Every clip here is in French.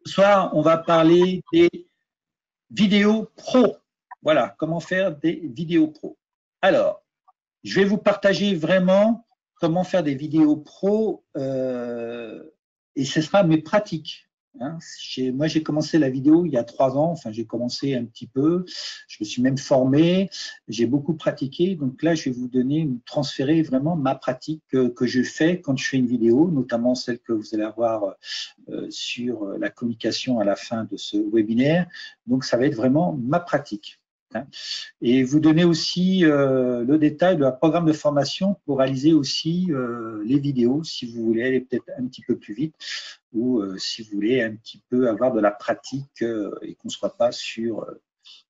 Ce soir, on va parler des vidéos pro. Voilà, comment faire des vidéos pro. Alors, je vais vous partager vraiment comment faire des vidéos pro et ce sera mes pratiques. Hein. Moi, j'ai commencé la vidéo il y a 3 ans, enfin j'ai commencé un petit peu, je me suis même formé, j'ai beaucoup pratiqué, donc là je vais vous donner, vous transférer vraiment ma pratique que je fais quand je fais une vidéo, notamment celle que vous allez avoir sur la communication à la fin de ce webinaire, donc ça va être vraiment ma pratique. Et vous donner aussi le détail de la programme de formation pour réaliser aussi les vidéos si vous voulez aller peut-être un petit peu plus vite ou si vous voulez un petit peu avoir de la pratique et qu'on ne soit pas sur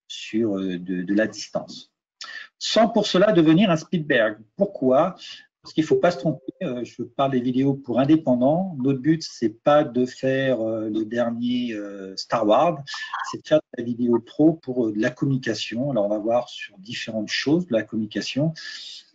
de la distance. Sans pour cela devenir un Spielberg. Pourquoi ? Parce qu'il ne faut pas se tromper, je parle des vidéos pour indépendants. Notre but, ce n'est pas de faire le dernier Star Wars, c'est de faire de la vidéo pro pour de la communication. Alors, on va voir sur différentes choses de la communication,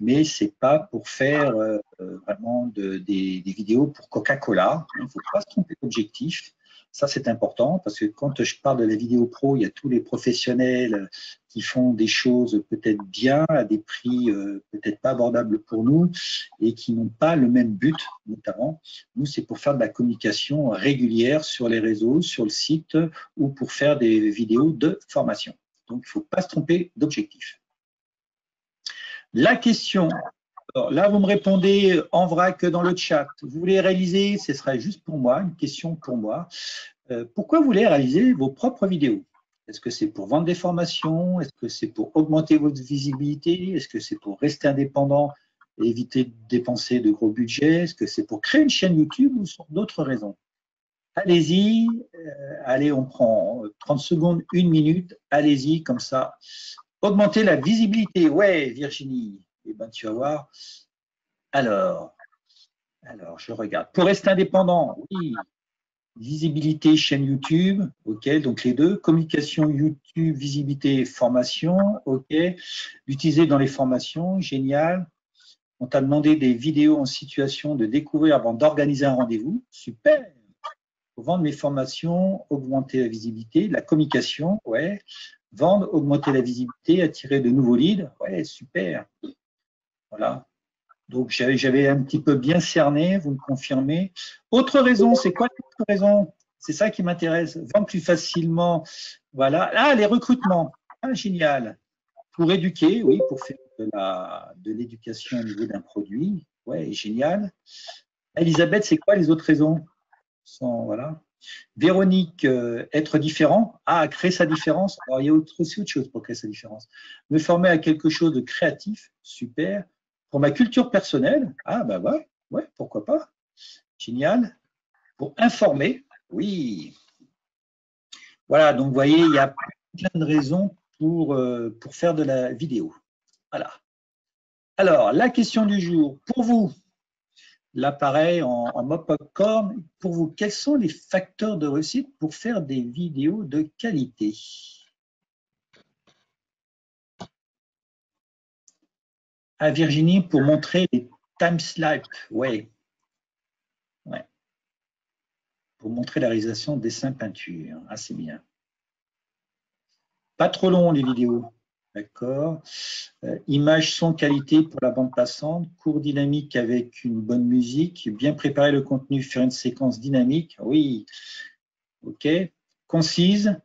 mais ce n'est pas pour faire vraiment des vidéos pour Coca-Cola. Il ne faut pas se tromper d'objectif. Ça, c'est important parce que quand je parle de la vidéo pro, il y a tous les professionnels qui font des choses peut-être bien à des prix peut-être pas abordables pour nous et qui n'ont pas le même but, notamment. Nous, c'est pour faire de la communication régulière sur les réseaux, sur le site ou pour faire des vidéos de formation. Donc, il ne faut pas se tromper d'objectif. La question, alors là, vous me répondez en vrac dans le chat. Vous voulez réaliser, ce sera juste pour moi, une question pour moi. Pourquoi vous voulez réaliser vos propres vidéos? Est-ce que c'est pour vendre des formations? Est-ce que c'est pour augmenter votre visibilité? Est-ce que c'est pour rester indépendant et éviter de dépenser de gros budgets? Est-ce que c'est pour créer une chaîne YouTube ou pour d'autres raisons? Allez-y, allez, on prend 30 secondes, 1 minute, allez-y, comme ça. Augmenter la visibilité, ouais, Virginie, eh ben, tu vas voir. Alors, je regarde. Pour rester indépendant, oui. Visibilité, chaîne YouTube, ok, donc les deux. Communication YouTube, visibilité, formation, ok. L'utiliser dans les formations, génial. On t'a demandé des vidéos en situation de découvrir avant d'organiser un rendez-vous, super. Pour vendre mes formations, augmenter la visibilité, la communication, ouais. Vendre, augmenter la visibilité, attirer de nouveaux leads, ouais, super. Voilà. Donc, j'avais un petit peu bien cerné, vous me confirmez. Autre raison, c'est quoi l'autre raison? C'est ça qui m'intéresse. Vendre plus facilement. Voilà. Ah, les recrutements. Ah, génial. Pour éduquer, oui, pour faire de l'éducation au niveau d'un produit. Ouais, génial. Elisabeth, c'est quoi les autres raisons? Voilà. Véronique, être différent. Ah, créer sa différence. Alors, il y a aussi autre chose pour créer sa différence. Me former à quelque chose de créatif. Super. Pour ma culture personnelle, ah bah ouais, pourquoi pas, génial. Pour informer, oui. Voilà, donc vous voyez, il y a plein de raisons pour faire de la vidéo. Voilà. Alors, la question du jour, pour vous, l'appareil en mode popcorn, pour vous, quels sont les facteurs de réussite pour faire des vidéos de qualité? À Virginie, pour montrer les time-slides, ouais. Pour montrer la réalisation dessin peinture. Ah, c'est bien. Pas trop long les vidéos. D'accord. Image, son, qualité pour la bande passante. Cours dynamique avec une bonne musique. Bien préparer le contenu, faire une séquence dynamique. Oui. OK. Concise.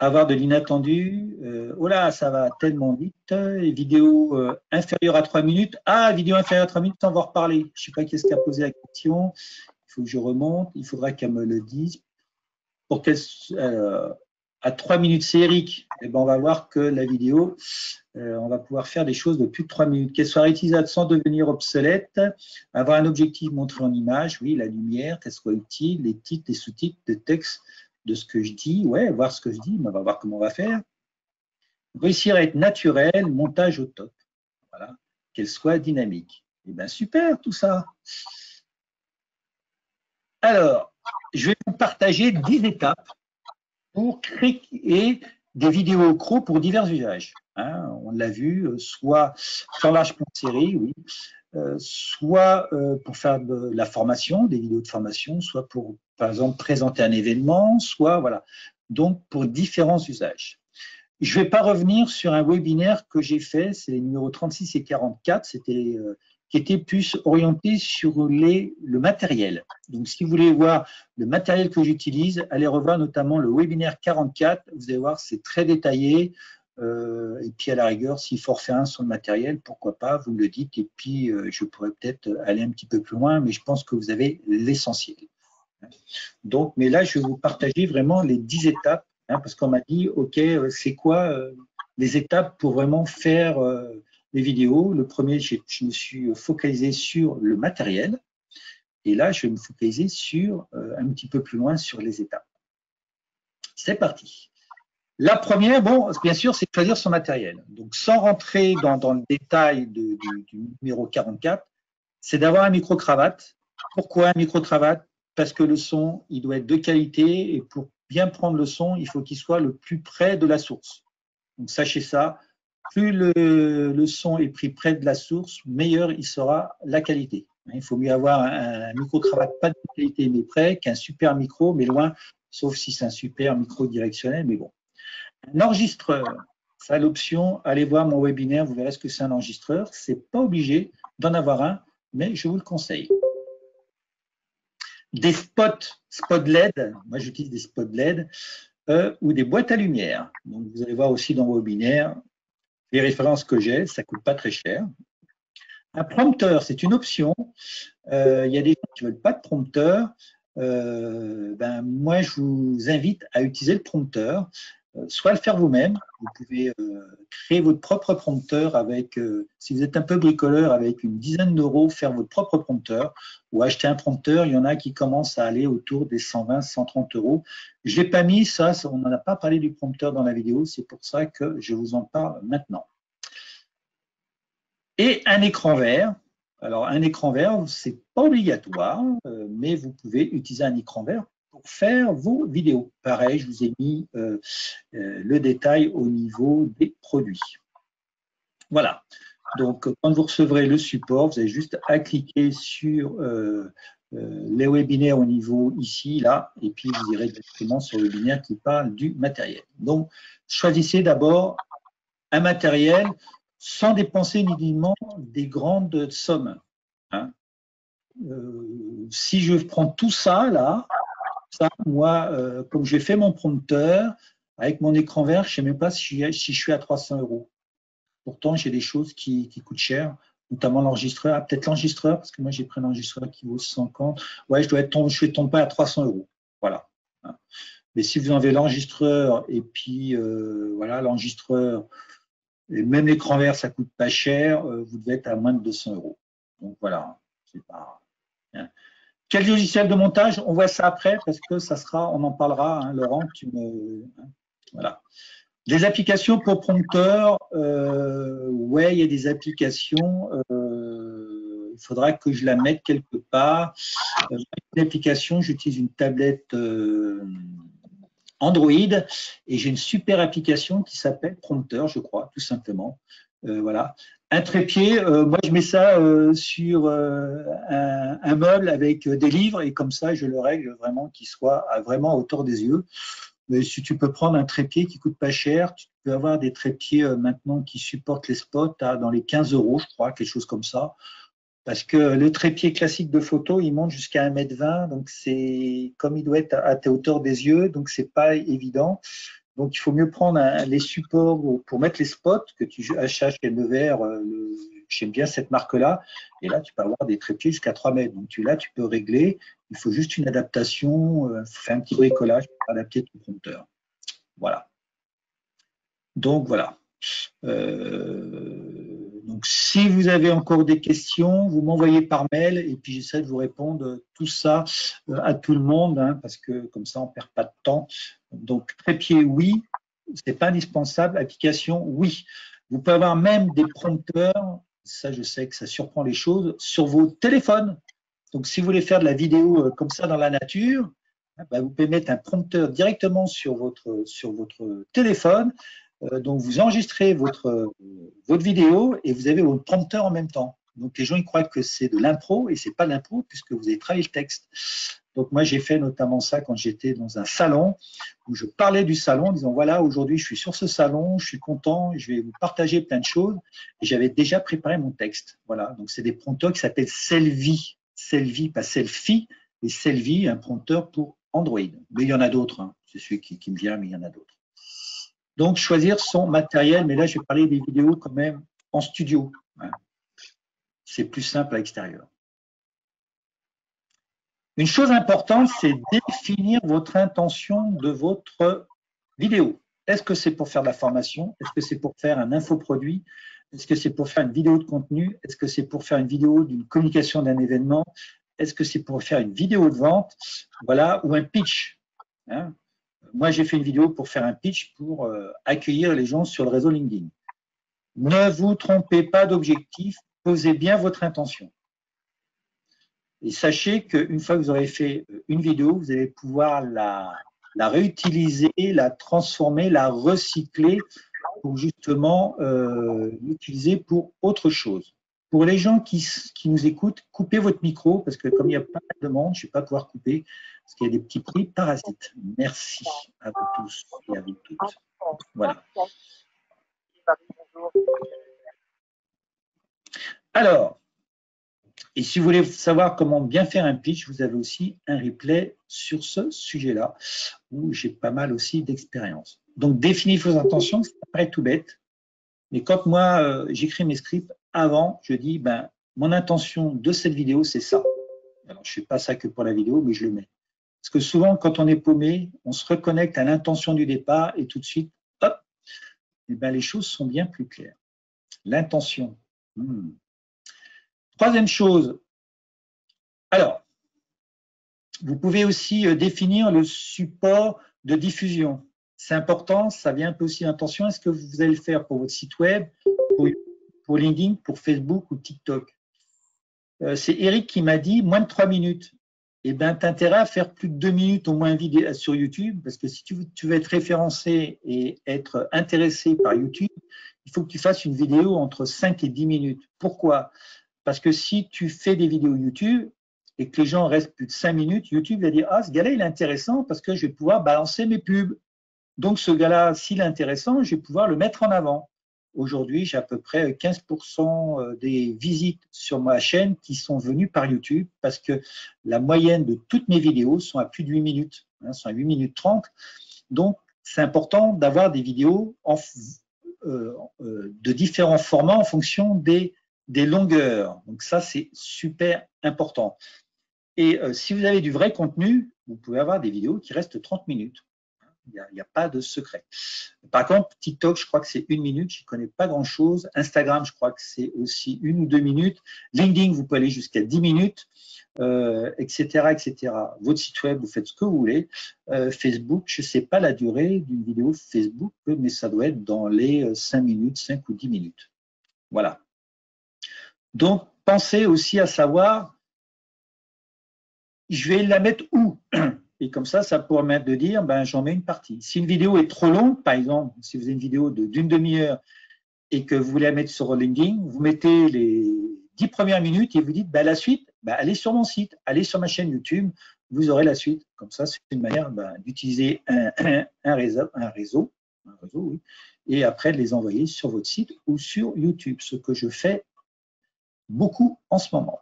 Avoir de l'inattendu. Oh là, ça va tellement vite. Vidéo inférieure à 3 minutes. Ah, vidéo inférieure à 3 minutes, on va en reparler. Je ne sais pas qui est-ce qui a posé la question. Il faut que je remonte. Il faudra qu'elle me le dise. Pour qu'elle, à 3 minutes, c'est Eric. Eh ben, on va voir que la vidéo, on va pouvoir faire des choses de plus de 3 minutes. Qu'elle soit réutilisable sans devenir obsolète, avoir un objectif montré en image, oui, la lumière, qu'elle soit utile, les titres, les sous-titres, de texte de ce que je dis, ouais, voir ce que je dis, mais on va voir comment on va faire. Réussir à être naturel, montage au top. Voilà, qu'elle soit dynamique. Eh bien, super tout ça. Alors, je vais vous partager 10 étapes pour créer des vidéos pro pour divers usages. Hein, on l'a vu, soit sur large plan série, oui, soit pour faire de la formation, des vidéos de formation, soit pour, par exemple, présenter un événement, soit, voilà. Donc, pour différents usages. Je ne vais pas revenir sur un webinaire que j'ai fait, c'est les numéros 36 et 44, c'était qui était plus orienté sur le matériel. Donc, si vous voulez voir le matériel que j'utilise, allez revoir notamment le webinaire 44. Vous allez voir, c'est très détaillé. Et puis, à la rigueur, s'il faut refaire un sur le matériel, pourquoi pas, vous me le dites. Et puis, je pourrais peut-être aller un petit peu plus loin, mais je pense que vous avez l'essentiel. Donc, mais là, je vais vous partager vraiment les 10 étapes, parce qu'on m'a dit, OK, c'est quoi les étapes pour vraiment faire les vidéos. Le premier, je me suis focalisé sur le matériel. Et là, je vais me focaliser sur un petit peu plus loin sur les étapes. C'est parti. La première, bon, bien sûr, c'est de choisir son matériel. Donc, sans rentrer dans le détail du numéro 44, c'est d'avoir un micro-cravate. Pourquoi un micro-cravate? Parce que le son, il doit être de qualité et pour bien prendre le son, il faut qu'il soit le plus près de la source. Donc, sachez ça. Plus le son est pris près de la source, meilleure il sera la qualité. Il faut mieux avoir un micro-cravate pas de qualité mais près qu'un super micro, mais loin, sauf si c'est un super micro directionnel, mais bon. Un enregistreur, ça a l'option, allez voir mon webinaire, vous verrez ce que c'est un enregistreur. Ce n'est pas obligé d'en avoir un, mais je vous le conseille. Des spots LED, moi j'utilise des spots LED, ou des boîtes à lumière. Donc vous allez voir aussi dans mon webinaire, les références que j'ai, ça ne coûte pas très cher. Un prompteur, c'est une option. Il y a des gens qui ne veulent pas de prompteur. Moi, je vous invite à utiliser le prompteur, soit le faire vous-même. Vous pouvez créer votre propre prompteur avec, si vous êtes un peu bricoleur, avec une dizaine d'euros, faire votre propre prompteur ou acheter un prompteur. Il y en a qui commencent à aller autour des 120, 130 euros. Je ne l'ai pas mis, ça, on n'en a pas parlé du prompteur dans la vidéo. C'est pour ça que je vous en parle maintenant. Et un écran vert. Alors, un écran vert, ce n'est pas obligatoire, mais vous pouvez utiliser un écran vert pour faire vos vidéos. Pareil, je vous ai mis le détail au niveau des produits. Voilà. Donc, quand vous recevrez le support, vous avez juste à cliquer sur les webinaires au niveau ici, là, et puis vous irez directement sur le webinaire qui parle du matériel. Donc, choisissez d'abord un matériel sans dépenser inutilement des grandes sommes. Hein. Si je prends tout ça, là, moi, comme j'ai fait mon prompteur, avec mon écran vert, je ne sais même pas si je suis à 300 euros. Pourtant, j'ai des choses qui coûtent cher, notamment l'enregistreur. Ah, peut-être l'enregistreur, parce que moi, j'ai pris un enregistreur qui vaut 50. Ouais, je ne tombe pas à 300 euros. Voilà. Mais si vous enlevez l'enregistreur, et puis, voilà, l'enregistreur, et même l'écran vert, ça ne coûte pas cher, vous devez être à moins de 200 euros. Donc voilà, c'est pas. Hein. Quel logiciel de montage? On voit ça après parce que ça sera, on en parlera, hein, Laurent, tu me. Voilà. Des applications pour prompteur, ouais, il y a des applications. Il faudra que je la mette quelque part. Une application, j'utilise une tablette Android et j'ai une super application qui s'appelle Prompteur, je crois, tout simplement. Voilà. Un trépied, moi je mets ça sur un meuble avec des livres et comme ça je le règle vraiment qu'il soit vraiment à hauteur des yeux. Mais si tu peux prendre un trépied qui coûte pas cher, tu peux avoir des trépieds maintenant qui supportent les spots dans les 15 euros, je crois, quelque chose comme ça. Parce que le trépied classique de photo, il monte jusqu'à 1,20 m, donc c'est comme il doit être à tes hauteurs des yeux, donc c'est pas évident. Donc il faut mieux prendre les supports pour mettre les spots que tu achètes chez Nevers. J'aime bien cette marque-là. Et là, tu peux avoir des trépieds jusqu'à 3 mètres. Donc là, tu peux régler. Il faut juste une adaptation, faire un petit bricolage pour adapter ton prompteur. Voilà. Donc voilà. Donc, si vous avez encore des questions, vous m'envoyez par mail et puis j'essaie de vous répondre tout ça à tout le monde, hein, parce que comme ça, on ne perd pas de temps. Donc, trépied, oui, ce n'est pas indispensable. Application, oui. Vous pouvez avoir même des prompteurs, ça je sais que ça surprend les choses, sur vos téléphones. Donc, si vous voulez faire de la vidéo comme ça dans la nature, bah, vous pouvez mettre un prompteur directement sur votre téléphone. Donc, vous enregistrez votre vidéo et vous avez votre prompteur en même temps. Donc, les gens ils croient que c'est de l'impro et ce n'est pas de l'impro puisque vous avez travaillé le texte. Donc, moi, j'ai fait notamment ça quand j'étais dans un salon où je parlais du salon en disant, voilà, aujourd'hui, je suis sur ce salon, je suis content, je vais vous partager plein de choses. Et j'avais déjà préparé mon texte. Voilà, donc c'est des prompteurs qui s'appellent Selvi. Selvi, pas Selfie, et Selvi, un prompteur pour Android. Mais il y en a d'autres, hein. C'est celui qui me vient, mais il y en a d'autres. Donc, choisir son matériel, mais là, je vais parler des vidéos quand même en studio. Hein. C'est plus simple à l'extérieur. Une chose importante, c'est définir votre intention de votre vidéo. Est-ce que c'est pour faire de la formation? Est-ce que c'est pour faire un infoproduit? Est-ce que c'est pour faire une vidéo de contenu? Est-ce que c'est pour faire une vidéo d'une communication d'un événement? Est-ce que c'est pour faire une vidéo de vente? Voilà, ou un pitch. Hein? Moi, j'ai fait une vidéo pour faire un pitch pour accueillir les gens sur le réseau LinkedIn. Ne vous trompez pas d'objectif, posez bien votre intention. Et sachez qu'une fois que vous aurez fait une vidéo, vous allez pouvoir la réutiliser, la transformer, la recycler pour justement l'utiliser pour autre chose. Pour les gens qui nous écoutent, coupez votre micro parce que comme il y a pas de demande, je ne vais pas pouvoir couper parce qu'il y a des petits prix parasites. Merci à vous tous et à vous toutes. Voilà. Alors, et si vous voulez savoir comment bien faire un pitch, vous avez aussi un replay sur ce sujet-là, où j'ai pas mal aussi d'expérience. Donc, définissez vos intentions, ça paraît tout bête, mais quand moi, j'écris mes scripts, avant, je dis, ben, mon intention de cette vidéo, c'est ça. Alors, je ne fais pas ça que pour la vidéo, mais je le mets. Parce que souvent, quand on est paumé, on se reconnecte à l'intention du départ et tout de suite, hop, eh ben, les choses sont bien plus claires. L'intention. Troisième chose, alors, vous pouvez aussi définir le support de diffusion. C'est important, ça vient un peu aussi d'intention. Est-ce que vous allez le faire pour votre site web, pour LinkedIn, pour Facebook ou TikTok? C'est Eric qui m'a dit moins de 3 minutes. Eh bien, tu as intérêt à faire plus de 2 minutes au moins vidéo sur YouTube, parce que si tu veux être référencé et être intéressé par YouTube, il faut que tu fasses une vidéo entre 5 et 10 minutes. Pourquoi? Parce que si tu fais des vidéos YouTube et que les gens restent plus de 5 minutes, YouTube va dire « Ah, ce gars-là, il est intéressant parce que je vais pouvoir balancer mes pubs. Donc, ce gars-là, s'il est intéressant, je vais pouvoir le mettre en avant. » Aujourd'hui, j'ai à peu près 15% des visites sur ma chaîne qui sont venues par YouTube parce que la moyenne de toutes mes vidéos sont à plus de 8 minutes, sont à 8 minutes 30. Donc, c'est important d'avoir des vidéos de différents formats en fonction des longueurs. Donc, ça, c'est super important. Et si vous avez du vrai contenu, vous pouvez avoir des vidéos qui restent 30 minutes. Il n'y a pas de secret. Par contre, TikTok, je crois que c'est 1 minute. Je ne connais pas grand-chose. Instagram, je crois que c'est aussi 1 ou 2 minutes. LinkedIn, vous pouvez aller jusqu'à 10 minutes, etc., etc. Votre site web, vous faites ce que vous voulez. Facebook, je ne sais pas la durée d'une vidéo Facebook, mais ça doit être dans les 5 minutes, 5 ou 10 minutes. Voilà. Donc, pensez aussi à savoir, je vais la mettre où? Et comme ça pourrait permettre de dire, ben, j'en mets une partie. Si une vidéo est trop longue, par exemple, si vous avez une vidéo d'une demi-heure et que vous voulez la mettre sur LinkedIn, vous mettez les 10 premières minutes et vous dites, ben, la suite, ben, allez sur mon site, allez sur ma chaîne YouTube, vous aurez la suite. Comme ça, c'est une manière d'utiliser un réseau, oui, et après de les envoyer sur votre site ou sur YouTube, ce que je fais beaucoup en ce moment.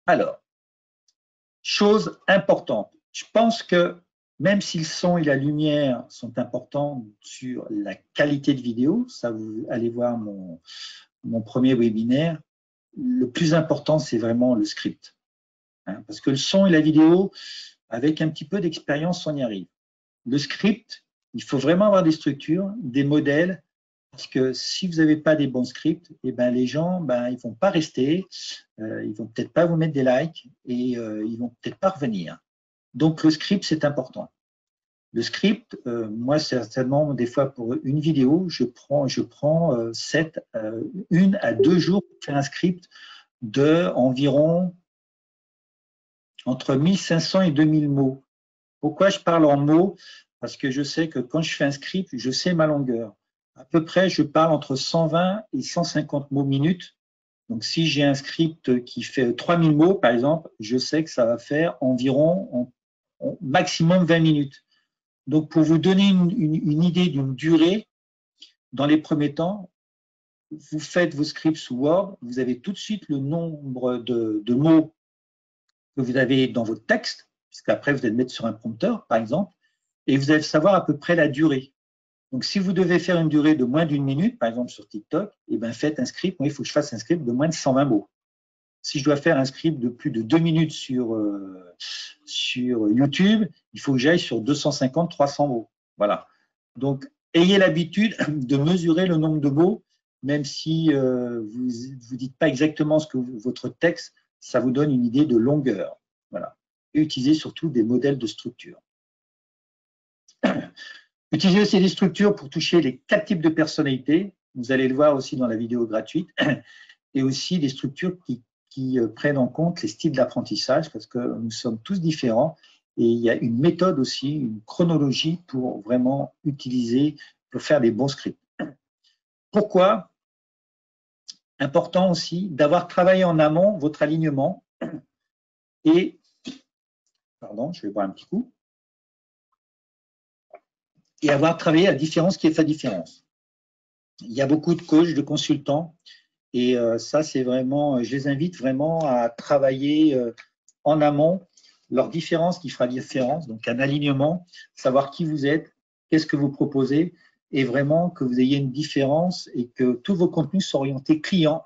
Alors, chose importante, je pense que même si le son et la lumière sont importants sur la qualité de vidéo, ça vous allez voir mon premier webinaire, le plus important c'est vraiment le script. Parce que le son et la vidéo, avec un petit peu d'expérience, on y arrive. Le script, il faut vraiment avoir des structures, des modèles, parce que si vous n'avez pas des bons scripts, eh ben, les gens, ils ne vont pas rester, ils ne vont peut-être pas vous mettre des likes et ils ne vont peut-être pas revenir. Donc, le script, c'est important. Le script, moi, certainement, des fois, pour une vidéo, je prends 1 à 2 jours pour faire un script d'environ entre 1500 et 2000 mots. Pourquoi je parle en mots? Parce que je sais que quand je fais un script, je sais ma longueur. À peu près, je parle entre 120 et 150 mots minute. Donc, si j'ai un script qui fait 3000 mots, par exemple, je sais que ça va faire environ maximum 20 minutes. Donc, pour vous donner une idée d'une durée, dans les premiers temps, vous faites vos scripts sous Word, vous avez tout de suite le nombre de mots que vous avez dans votre texte, puisqu'après, vous allez le mettre sur un prompteur, par exemple, et vous allez savoir à peu près la durée. Donc, si vous devez faire une durée de moins d'une minute, par exemple sur TikTok, eh bien, faites un script. Moi, il faut que je fasse un script de moins de 120 mots. Si je dois faire un script de plus de 2 minutes sur YouTube, il faut que j'aille sur 250-300 mots. Voilà. Donc, ayez l'habitude de mesurer le nombre de mots, même si vous ne dites pas exactement ce que votre texte, ça vous donne une idée de longueur. Voilà. Et utilisez surtout des modèles de structure. Utilisez aussi des structures pour toucher les 4 types de personnalités. Vous allez le voir aussi dans la vidéo gratuite. Et aussi des structures qui prennent en compte les styles d'apprentissage, parce que nous sommes tous différents. Et il y a une méthode aussi, une chronologie pour vraiment utiliser, pour faire des bons scripts. Pourquoi? Important aussi d'avoir travaillé en amont votre alignement et, pardon, je vais boire un petit coup, et avoir travaillé la différence qui est sa différence. Il y a beaucoup de coachs, de consultants, et ça, c'est vraiment, je les invite vraiment à travailler en amont leur différence qui fera différence, donc un alignement, savoir qui vous êtes, qu'est-ce que vous proposez, et vraiment que vous ayez une différence et que tous vos contenus soient orientés clients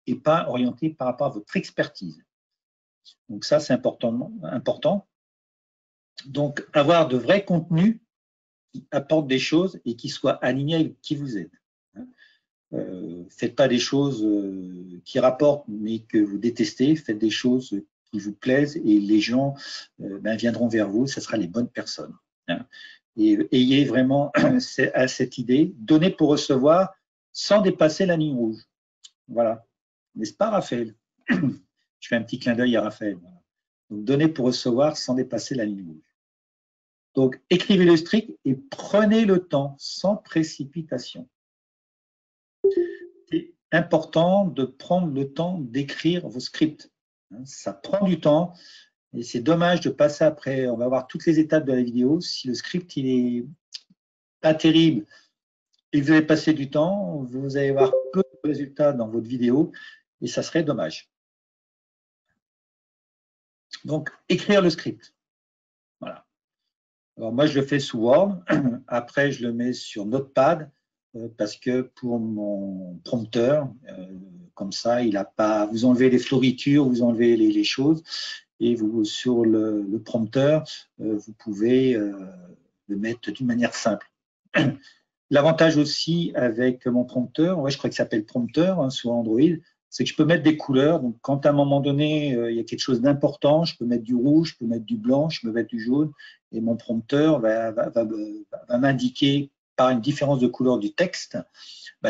et pas orientés par rapport à votre expertise. Donc ça, c'est important. Donc, avoir de vrais contenus qui apportent des choses et qui soient alignés avec qui vous êtes. Faites pas des choses qui rapportent mais que vous détestez, faites des choses qui vous plaisent et les gens viendront vers vous, ce sera les bonnes personnes. Hein. Et ayez vraiment à cette idée, donner pour recevoir sans dépasser la ligne rouge. Voilà. N'est-ce pas, Raphaël? Je fais un petit clin d'œil à Raphaël. Voilà. Donc, donner pour recevoir sans dépasser la ligne rouge. Donc, écrivez le strict et prenez le temps sans précipitation. C'est important de prendre le temps d'écrire vos scripts. Ça prend du temps et c'est dommage de passer après. On va voir toutes les étapes de la vidéo. Si le script il est pas terrible et que vous avez passé du temps, vous allez avoir peu de résultats dans votre vidéo et ça serait dommage. Donc, écrire le script. Voilà. Alors, moi, je le fais sous Word. Après, je le mets sur Notepad parce que pour mon prompteur, comme ça, il n'a pas. Vous enlevez les floritures, vous enlevez les choses et vous, sur le prompteur, vous pouvez le mettre d'une manière simple. L'avantage aussi avec mon prompteur, je crois qu'il s'appelle prompteur sur Android, c'est que je peux mettre des couleurs. Donc, quand à un moment donné, il y a quelque chose d'important, je peux mettre du rouge, je peux mettre du blanc, je peux mettre du jaune, et mon prompteur va m'indiquer par une différence de couleur du texte,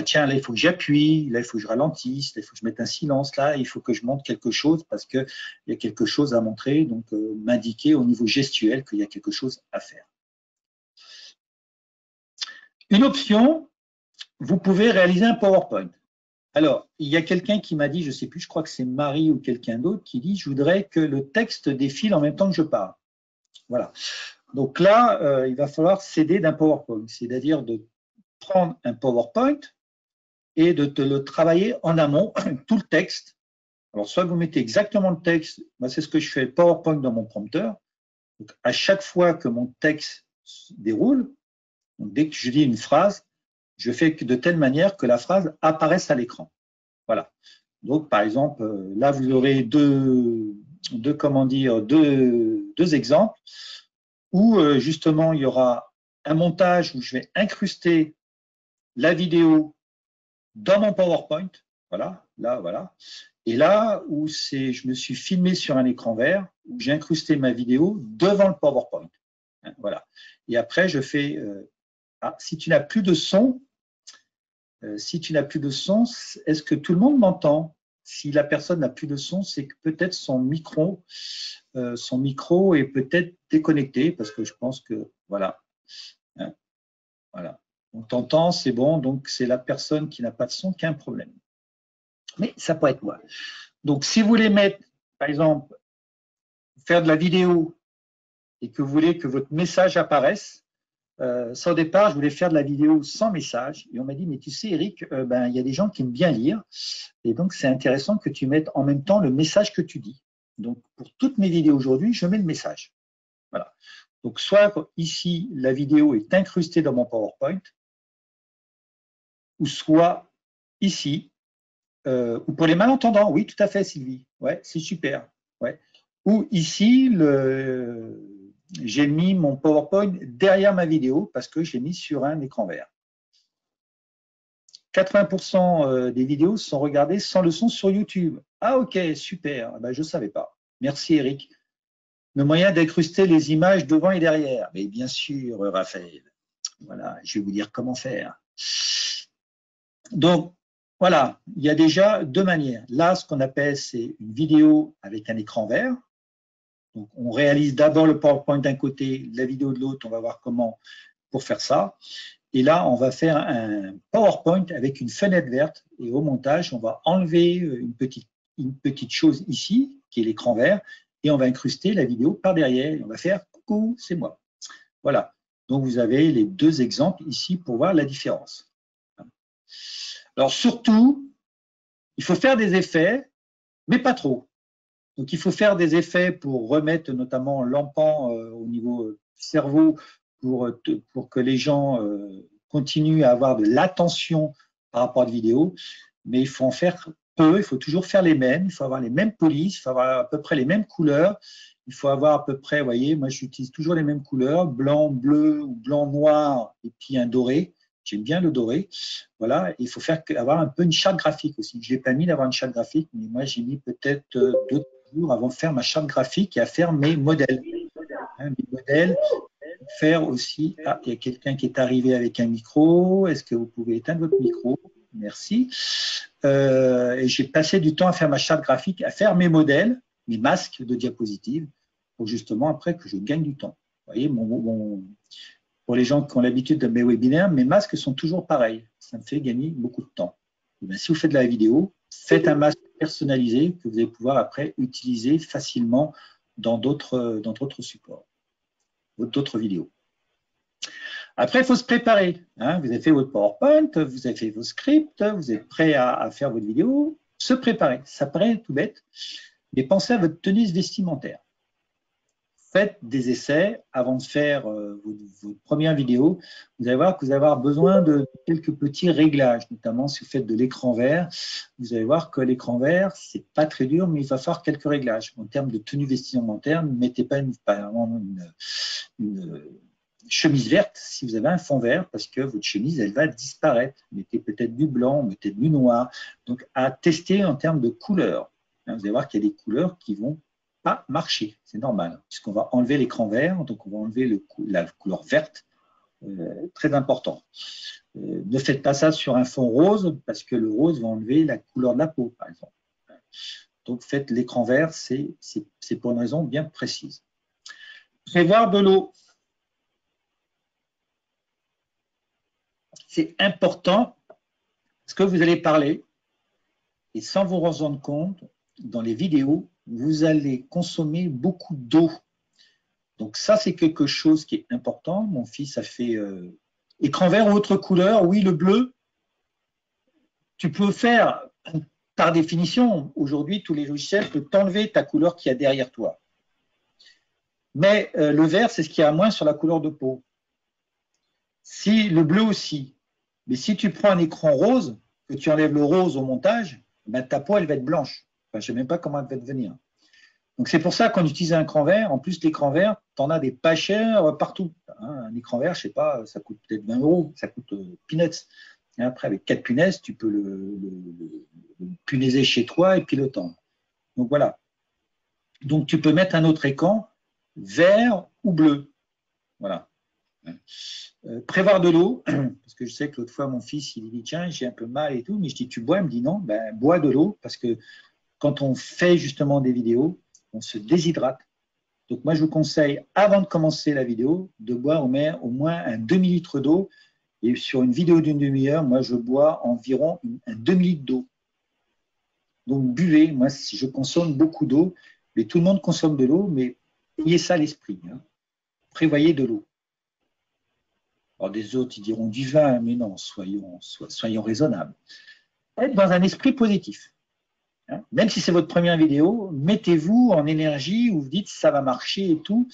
tiens, là, il faut que j'appuie, là, il faut que je ralentisse, là, il faut que je mette un silence, là, il faut que je montre quelque chose parce qu'il y a quelque chose à montrer, donc m'indiquer au niveau gestuel qu'il y a quelque chose à faire. Une option, vous pouvez réaliser un PowerPoint. Alors, il y a quelqu'un qui m'a dit, je ne sais plus, je crois que c'est Marie ou quelqu'un d'autre, qui dit, je voudrais que le texte défile en même temps que je parle. Voilà. Donc là, il va falloir s'aider d'un PowerPoint, c'est-à-dire de prendre un PowerPoint et de te le travailler en amont, tout le texte. Alors, soit vous mettez exactement le texte, moi c'est ce que je fais, PowerPoint dans mon prompteur. Donc, à chaque fois que mon texte se déroule, donc dès que je dis une phrase, je fais de telle manière que la phrase apparaisse à l'écran. Voilà. Donc, par exemple, là, vous aurez deux exemples où, justement, il y aura un montage où je vais incruster la vidéo dans mon PowerPoint. Voilà, là, voilà. Et là où je me suis filmé sur un écran vert, où j'ai incrusté ma vidéo devant le PowerPoint. Voilà. Et après, je fais... si tu n'as plus de son, est-ce que tout le monde m'entend? Si la personne n'a plus de son, c'est que peut-être son micro est peut-être déconnecté, parce que je pense que, voilà. Voilà. On t'entend, c'est bon, donc c'est la personne qui n'a pas de son qui a un problème. mais ça peut être moi. Donc, si vous voulez mettre, par exemple, faire de la vidéo et que vous voulez que votre message apparaisse, ça, au départ, je voulais faire de la vidéo sans message. Et on m'a dit, mais tu sais, Eric, il y a des gens qui aiment bien lire. Et donc, c'est intéressant que tu mettes en même temps le message que tu dis. Donc, pour toutes mes vidéos aujourd'hui, je mets le message. Voilà. Donc, soit ici, la vidéo est incrustée dans mon PowerPoint, ou soit ici, ou pour les malentendants, oui, tout à fait, Sylvie. Ouais, c'est super. Ouais. Ou ici, j'ai mis mon PowerPoint derrière ma vidéo parce que j'ai mis sur un écran vert. 80% des vidéos sont regardées sans le son sur YouTube. Ah ok, super, je ne savais pas. Merci Eric. Le moyen d'incruster les images devant et derrière. Mais bien sûr, Raphaël. Voilà, je vais vous dire comment faire. Donc, voilà, il y a déjà deux manières. Là, ce qu'on appelle, c'est une vidéo avec un écran vert. Donc, on réalise d'abord le PowerPoint d'un côté, la vidéo de l'autre, on va voir comment pour faire ça. Et là, on va faire un PowerPoint avec une fenêtre verte. Et au montage, on va enlever une petite chose ici, qui est l'écran vert, et on va incruster la vidéo par derrière. Et on va faire « Coucou, c'est moi ». Voilà. Donc, vous avez les deux exemples ici pour voir la différence. Alors, surtout, il faut faire des effets, mais pas trop. Donc, il faut faire des effets pour remettre notamment l'empan au niveau cerveau pour que les gens continuent à avoir de l'attention par rapport à la vidéo. Mais il faut en faire peu, il faut toujours faire les mêmes, il faut avoir les mêmes polices, il faut avoir à peu près les mêmes couleurs. Il faut avoir à peu près, vous voyez, moi j'utilise toujours les mêmes couleurs, blanc, bleu ou blanc, noir, et puis un doré. J'aime bien le doré. Voilà, il faut avoir un peu une charte graphique aussi. Je n'ai pas mis d'avoir une charte graphique, mais moi j'ai mis peut-être 2 jours avant de faire ma charte graphique et à faire mes modèles. Mes modèles, faire aussi. Ah, il y a quelqu'un qui est arrivé avec un micro. Est-ce que vous pouvez éteindre votre micro? Merci. Et j'ai passé du temps à faire ma charte graphique, à faire mes modèles, mes masques de diapositives, pour justement après que je gagne du temps. Vous voyez, pour les gens qui ont l'habitude de mes webinaires, mes masques sont toujours pareils. Ça me fait gagner beaucoup de temps. Et bien, si vous faites de la vidéo, faites un masque personnalisé que vous allez pouvoir après utiliser facilement dans d'autres supports, d'autres vidéos. Après, il faut se préparer. Hein. Vous avez fait votre PowerPoint, vous avez fait vos scripts, vous êtes prêt à faire votre vidéo. Se préparer, ça paraît tout bête, mais pensez à votre tenue vestimentaire. Faites des essais avant de faire votre première vidéo. Vous allez voir que vous allez avoir besoin de quelques petits réglages, notamment si vous faites de l'écran vert. Vous allez voir que l'écran vert, c'est pas très dur, mais il va falloir quelques réglages. En termes de tenue vestimentaire, ne mettez pas une chemise verte si vous avez un fond vert, parce que votre chemise, elle va disparaître. Mettez peut-être du blanc, mettez du noir. Donc, à tester en termes de couleurs. Vous allez voir qu'il y a des couleurs qui vont pas marcher, c'est normal, puisqu'on va enlever l'écran vert, donc on va enlever la couleur verte, très important. Ne faites pas ça sur un fond rose, parce que le rose va enlever la couleur de la peau, par exemple. Donc faites l'écran vert, c'est pour une raison bien précise. Prévoir de l'eau. C'est important, parce que vous allez parler, et sans vous rendre compte, dans les vidéos, vous allez consommer beaucoup d'eau. Donc ça, c'est quelque chose qui est important. Mon fils a fait écran vert ou autre couleur. Oui, le bleu, tu peux faire, par définition, aujourd'hui, tous les logiciels peuvent t'enlever ta couleur qu'il y a derrière toi. Mais le vert, c'est ce qu'il y a moins sur la couleur de peau. Si le bleu aussi. Mais si tu prends un écran rose, que tu enlèves le rose au montage, ben, ta peau, elle va être blanche. Enfin, je ne sais même pas comment elle va devenir. Donc, c'est pour ça qu'on utilise un écran vert. En plus, l'écran vert, tu en as des pas chers partout. Un écran vert, je ne sais pas, ça coûte peut-être 20 €, ça coûte peanuts. Et après, avec 4 punaises, tu peux le punaiser chez toi et puis le tendre. Donc, voilà. Donc, tu peux mettre un autre écran vert ou bleu. Voilà. Prévoir de l'eau, parce que je sais que l'autre fois, mon fils, il dit, tiens, j'ai un peu mal et tout, mais je dis, tu bois? Il me dit, non, ben, bois de l'eau, parce que quand on fait justement des vidéos, on se déshydrate. Donc, moi, je vous conseille, avant de commencer la vidéo, de boire au moins un demi-litre d'eau. Et sur une vidéo d'une demi-heure, moi, je bois environ un demi-litre d'eau. Donc, buvez. Moi, si je consomme beaucoup d'eau, mais tout le monde consomme de l'eau, mais ayez ça à l'esprit. Hein. Prévoyez de l'eau. Alors, des autres, ils diront du vin, mais non, soyons raisonnables. Être dans un esprit positif. Hein. Même si c'est votre première vidéo, mettez-vous en énergie où vous dites ça va marcher et tout,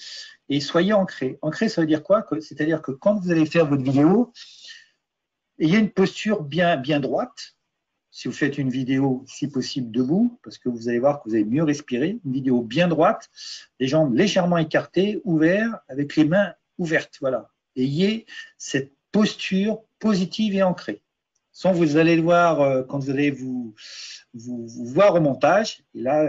et soyez ancré. Ancré, ça veut dire quoi? C'est-à-dire que quand vous allez faire votre vidéo, ayez une posture bien droite. Si vous faites une vidéo, si possible, debout, parce que vous allez voir que vous allez mieux respirer. Une vidéo bien droite, les jambes légèrement écartées, ouvertes, avec les mains ouvertes. Voilà. Ayez cette posture positive et ancrée. Sans vous allez le voir quand vous allez vous voir au montage. Et là,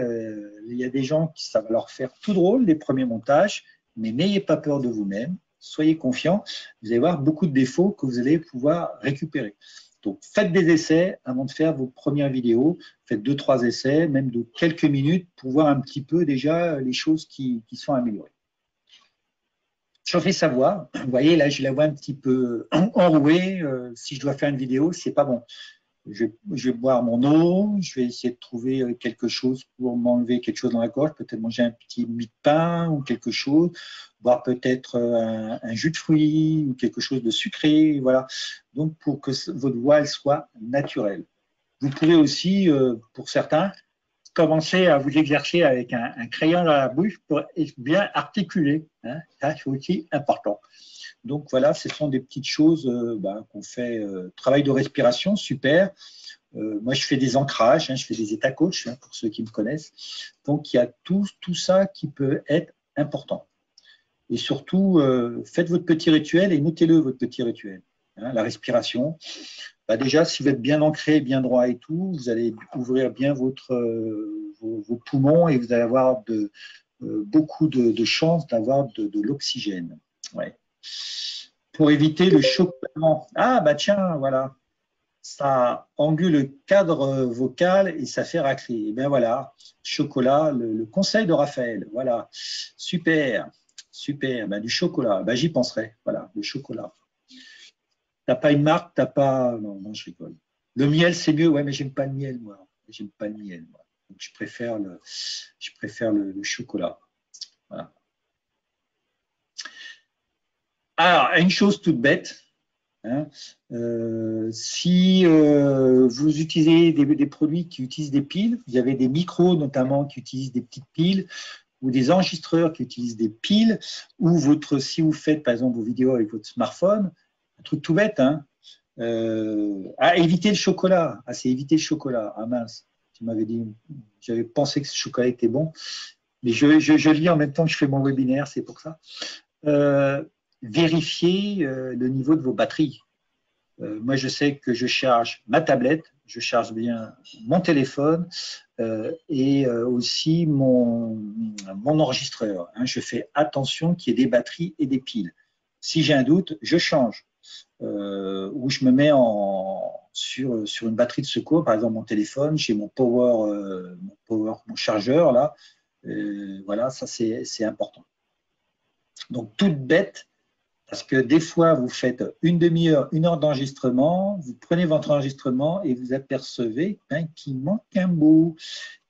il y a des gens qui ça va leur faire tout drôle, les premiers montages, mais n'ayez pas peur de vous-même. Soyez confiants. Vous allez voir beaucoup de défauts que vous allez pouvoir récupérer. Donc, faites des essais avant de faire vos premières vidéos. Faites 2-3 essais, même de quelques minutes, pour voir un petit peu déjà les choses qui sont améliorées. J'en fais savoir. Vous voyez, là, je la vois un petit peu enrouée. Si je dois faire une vidéo, c'est pas bon. Je vais boire mon eau, je vais essayer de trouver quelque chose pour m'enlever quelque chose dans la gorge, peut-être manger un petit mie de pain ou quelque chose, boire peut-être un jus de fruits ou quelque chose de sucré, voilà. Donc, pour que votre voix elle soit naturelle. Vous pouvez aussi, pour certains, commencer à vous exercer avec un crayon dans la bouche pour bien articuler. Hein. Ça, c'est aussi important. Donc voilà, ce sont des petites choses qu'on fait. Travail de respiration, super. Moi, je fais des ancrages, hein, je fais des états coach, hein, pour ceux qui me connaissent. Donc, il y a tout ça qui peut être important. Et surtout, faites votre petit rituel et notez-le, votre petit rituel. Hein, la respiration. Bah déjà, si vous êtes bien ancré, bien droit et tout, vous allez ouvrir bien vos poumons et vous allez avoir beaucoup de chances d'avoir de l'oxygène. Ouais. Pour éviter le chocolat. Ah, bah tiens, voilà. Ça engule le cadre vocal et ça fait racler. Et bien voilà, chocolat, le conseil de Raphaël. Voilà, super, super. Ben, du chocolat, ben, j'y penserai. Voilà, le chocolat. T'as pas une marque, t'as pas. Non, non, je rigole. Le miel, c'est mieux, ouais, mais j'aime pas le miel, moi. J'aime pas le miel, moi. Donc, je préfère le chocolat. Voilà. Alors, une chose toute bête. Hein, si vous utilisez des produits qui utilisent des piles, vous avez des micros notamment qui utilisent des petites piles, ou des enregistreurs qui utilisent des piles, ou si vous faites par exemple vos vidéos avec votre smartphone, un truc tout bête, hein, éviter le chocolat. Ah, c'est éviter le chocolat. Ah mince, tu m'avais dit, j'avais pensé que ce chocolat était bon, mais je lis en même temps que je fais mon webinaire, c'est pour ça. Vérifiez le niveau de vos batteries. Moi, je sais que je charge ma tablette, je charge bien mon téléphone et aussi mon enregistreur. Hein. Je fais attention qu'il y ait des batteries et des piles. Si j'ai un doute, je change. Ou je me mets sur une batterie de secours, par exemple mon téléphone, j'ai mon mon chargeur là. Voilà, ça c'est important. Donc, toute bête, parce que des fois, vous faites une demi-heure, 1 heure d'enregistrement, vous prenez votre enregistrement et vous apercevez qu'il manque un bout.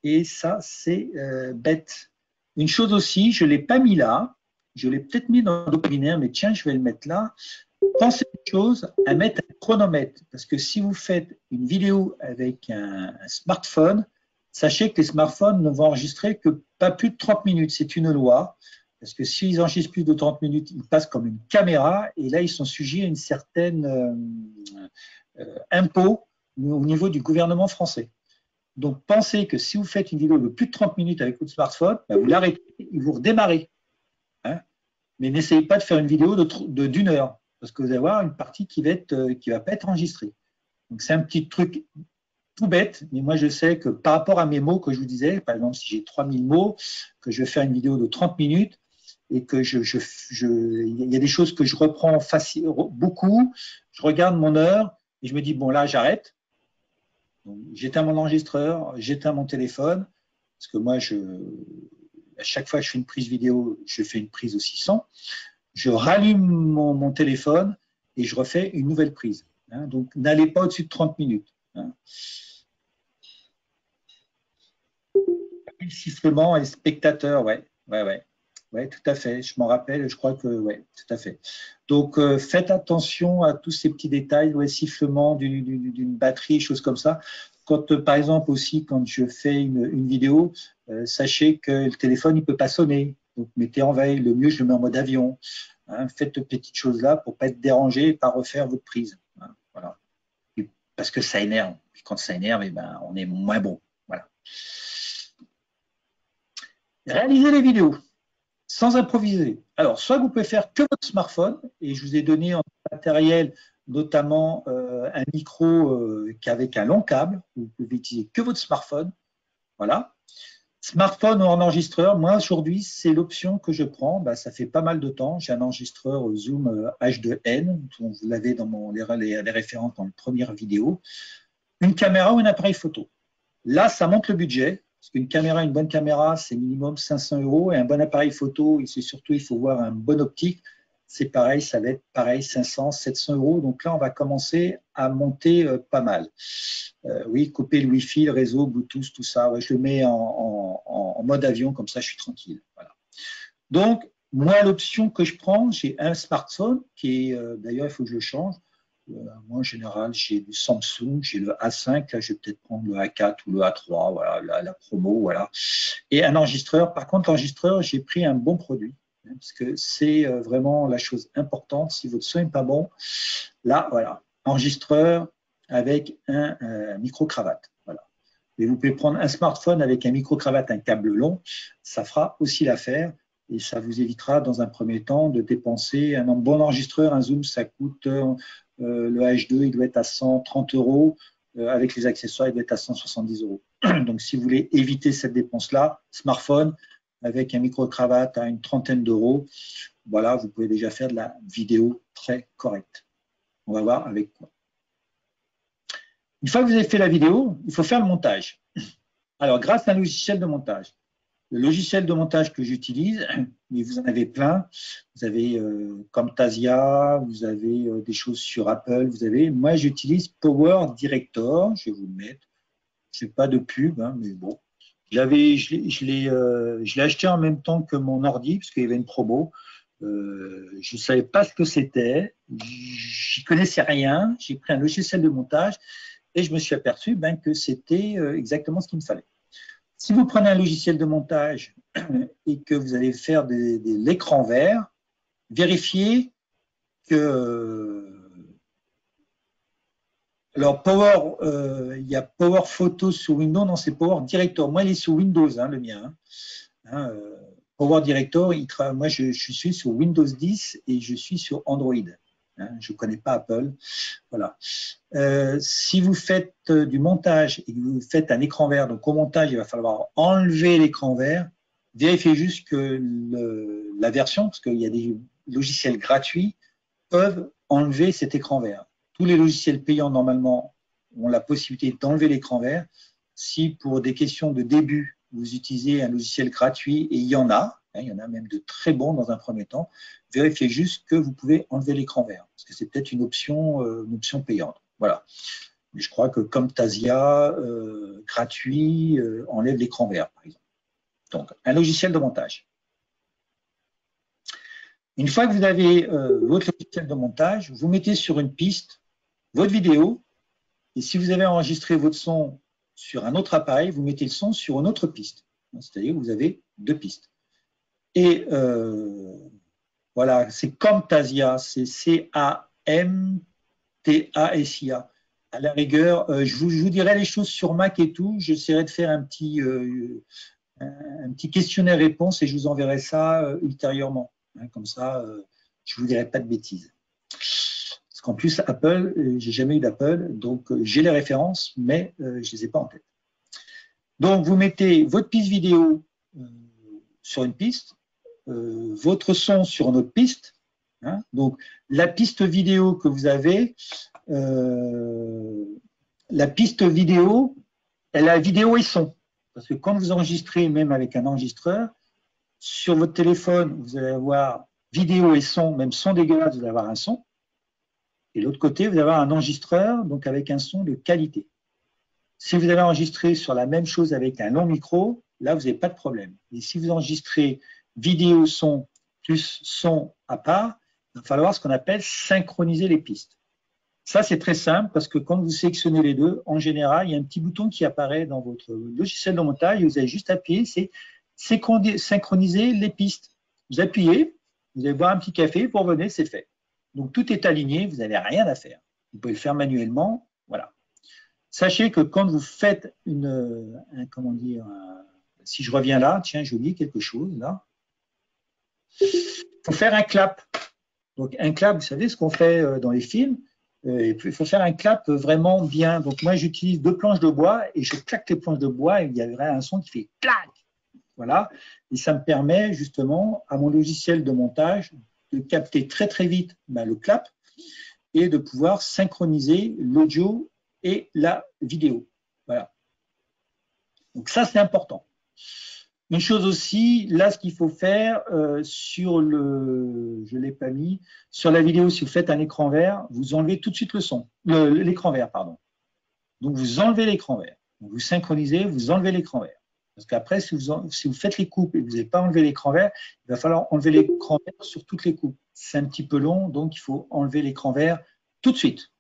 Et ça, c'est bête. Une chose aussi, je ne l'ai pas mis là, je l'ai peut-être mis dans le webinaire, mais tiens, je vais le mettre là. Pensez une chose, à mettre un chronomètre. Parce que si vous faites une vidéo avec un smartphone, sachez que les smartphones ne vont enregistrer que pas plus de 30 minutes. C'est une loi. Parce que s'ils enregistrent plus de 30 minutes, ils passent comme une caméra et là, ils sont sujets à une certaine impôt au niveau du gouvernement français. Donc, pensez que si vous faites une vidéo de plus de 30 minutes avec votre smartphone, vous l'arrêtez et vous redémarrez. Hein, mais n'essayez pas de faire une vidéo d'1 heure parce que vous allez avoir une partie qui va pas être enregistrée. Donc, c'est un petit truc tout bête, mais moi, je sais que par rapport à mes mots que je vous disais, par exemple, si j'ai 3000 mots, que je vais faire une vidéo de 30 minutes, et que il y a des choses que je reprends beaucoup, je regarde mon heure et je me dis, bon là, j'arrête. J'éteins mon enregistreur, j'éteins mon téléphone, parce que moi, à chaque fois que je fais une prise vidéo, je fais une prise aussi sans. Je rallume mon téléphone et je refais une nouvelle prise. Hein, donc, n'allez pas au-dessus de 30 minutes. Hein. Le sifflement et spectateur, ouais, ouais, ouais. Ouais, tout à fait. Je m'en rappelle, je crois que, ouais, tout à fait. Donc, faites attention à tous ces petits détails, ouais, sifflement d'une batterie, choses comme ça. Quand, par exemple, aussi, quand je fais une vidéo, sachez que le téléphone, il ne peut pas sonner. Donc, mettez en veille. Le mieux, je le mets en mode avion. Hein, faites de petites choses-là pour ne pas être dérangé et pas refaire votre prise. Hein, voilà. Et parce que ça énerve. Et quand ça énerve, eh ben, on est moins bon. Voilà. Réaliser les vidéos sans improviser. Alors, soit vous pouvez faire que votre smartphone, et je vous ai donné en matériel notamment un micro qu'avec un long câble, vous pouvez utiliser que votre smartphone. Voilà. Smartphone ou en enregistreur, moi aujourd'hui, c'est l'option que je prends. Ben, ça fait pas mal de temps. J'ai un enregistreur Zoom H2N, dont vous l'avez dans les références dans la première vidéo. Une caméra ou un appareil photo. Là, ça monte le budget. Parce qu'une caméra, une bonne caméra, c'est minimum 500 €. Et un bon appareil photo, c'est surtout, il faut voir un bon optique. C'est pareil, ça va être pareil, 500, 700 €. Donc là, on va commencer à monter pas mal. Oui, couper le Wi-Fi, le réseau, Bluetooth, tout ça. Ouais, je le mets en mode avion, comme ça, je suis tranquille. Voilà. Donc, moi, l'option que je prends, j'ai un smartphone qui est, d'ailleurs, il faut que je le change. Moi, en général, j'ai du Samsung, j'ai le A5, là, je vais peut-être prendre le A4 ou le A3, voilà, la promo, voilà. Et un enregistreur, par contre, l'enregistreur, j'ai pris un bon produit, hein, parce que c'est vraiment la chose importante. Si votre son n'est pas bon, là, voilà, enregistreur avec un micro-cravate, voilà. Et vous pouvez prendre un smartphone avec un micro-cravate, un câble long, ça fera aussi l'affaire. Et ça vous évitera, dans un premier temps, de dépenser un bon enregistreur. Un Zoom, ça coûte, le H2, il doit être à 130 €. Avec les accessoires, il doit être à 170 €. Donc, si vous voulez éviter cette dépense-là, smartphone avec un micro-cravate à une trentaine d'euros, voilà, vous pouvez déjà faire de la vidéo très correcte. On va voir avec quoi. Une fois que vous avez fait la vidéo, il faut faire le montage. Alors, grâce à un logiciel de montage. Le logiciel de montage que j'utilise, mais vous en avez plein. Vous avez Camtasia, vous avez des choses sur Apple. Moi, j'utilise Power Director. Je vais vous le mettre. Je n'ai pas de pub, hein, mais bon. Je l'ai acheté en même temps que mon ordi, parce qu'il y avait une promo. Je ne savais pas ce que c'était. J'y connaissais rien. J'ai pris un logiciel de montage et je me suis aperçu que c'était exactement ce qu'il me fallait. Si vous prenez un logiciel de montage et que vous allez faire de l'écran vert, vérifiez que… Alors, il y a Power Photo sur Windows, non, c'est Power Director. Moi, il est sur Windows, hein, le mien. Hein, Power Director, moi, je suis sur Windows 10 et je suis sur Android. Hein, je ne connais pas Apple. Voilà. Si vous faites du montage et que vous faites un écran vert, donc au montage, il va falloir enlever l'écran vert, vérifiez juste que la version, parce qu'il y a des logiciels gratuits, peuvent enlever cet écran vert. Tous les logiciels payants, normalement, ont la possibilité d'enlever l'écran vert. Si pour des questions de début, vous utilisez un logiciel gratuit, et il y en a même de très bons dans un premier temps, vérifiez juste que vous pouvez enlever l'écran vert, parce que c'est peut-être une option payante. Voilà. Mais je crois que Camtasia, gratuit, enlève l'écran vert, par exemple. Donc, un logiciel de montage. Une fois que vous avez votre logiciel de montage, vous mettez sur une piste votre vidéo, et si vous avez enregistré votre son sur un autre appareil, vous mettez le son sur une autre piste. C'est-à-dire que vous avez deux pistes. Et voilà, c'est Camtasia, c'est C-A-M-T-A-S-I-A. À la rigueur, je vous dirai les choses sur Mac et tout. J'essaierai de faire un petit questionnaire-réponse et je vous enverrai ça ultérieurement. Hein, comme ça, je ne vous dirai pas de bêtises. Parce qu'en plus, Apple, j'ai jamais eu d'Apple, donc j'ai les références, mais je ne les ai pas en tête. Donc, vous mettez votre piste vidéo sur une piste, votre son sur une autre piste. Hein, donc, la piste vidéo que vous avez, la piste vidéo, elle a vidéo et son. Parce que quand vous enregistrez, même avec un enregistreur, sur votre téléphone, vous allez avoir vidéo et son, même son dégueulasse, vous allez avoir un son. Et de l'autre côté, vous allez avoir un enregistreur, donc avec un son de qualité. Si vous avez enregistré sur la même chose avec un long micro, là, vous n'avez pas de problème. Et si vous enregistrez vidéo, son, plus son à part, il va falloir ce qu'on appelle synchroniser les pistes. Ça, c'est très simple parce que quand vous sélectionnez les deux, en général, il y a un petit bouton qui apparaît dans votre logiciel de montage et vous avez juste appuyé, c'est synchroniser les pistes. Vous appuyez, vous allez boire un petit café, vous revenez, c'est fait. Donc, tout est aligné, vous n'avez rien à faire. Vous pouvez le faire manuellement, voilà. Sachez que quand vous faites si je reviens là, tiens, j'ai oublié quelque chose, là. Il faut faire un clap. Donc, un clap, vous savez ce qu'on fait dans les films, il faut faire un clap vraiment bien. Donc, moi, j'utilise 2 planches de bois et je claque les planches de bois et il y aurait un son qui fait clac. Voilà. Et ça me permet justement à mon logiciel de montage de capter très, très vite le clap et de pouvoir synchroniser l'audio et la vidéo. Voilà. Donc, ça, c'est important. Une chose aussi, là, ce qu'il faut faire sur je l'ai pas mis, sur la vidéo, si vous faites un écran vert, vous enlevez tout de suite le son, l'écran vert, pardon. Donc, vous enlevez l'écran vert. Donc, vous synchronisez, vous enlevez l'écran vert. Parce qu'après, si vous faites les coupes et que vous n'avez pas enlevé l'écran vert, il va falloir enlever l'écran vert sur toutes les coupes. C'est un petit peu long, donc il faut enlever l'écran vert tout de suite.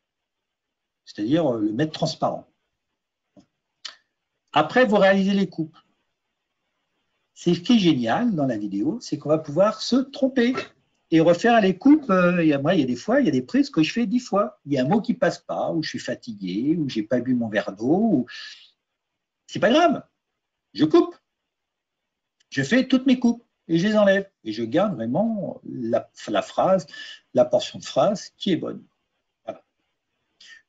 C'est-à-dire le mettre transparent. Après, vous réalisez les coupes. C'est ce qui est génial dans la vidéo, c'est qu'on va pouvoir se tromper et refaire les coupes. Moi, il y a des fois, il y a des prises que je fais 10 fois. Il y a un mot qui ne passe pas, ou je suis fatigué, ou je n'ai pas bu mon verre d'eau. C'est pas grave. Je coupe. Je fais toutes mes coupes et je les enlève. Et je garde vraiment la phrase, la portion de phrase qui est bonne. Voilà.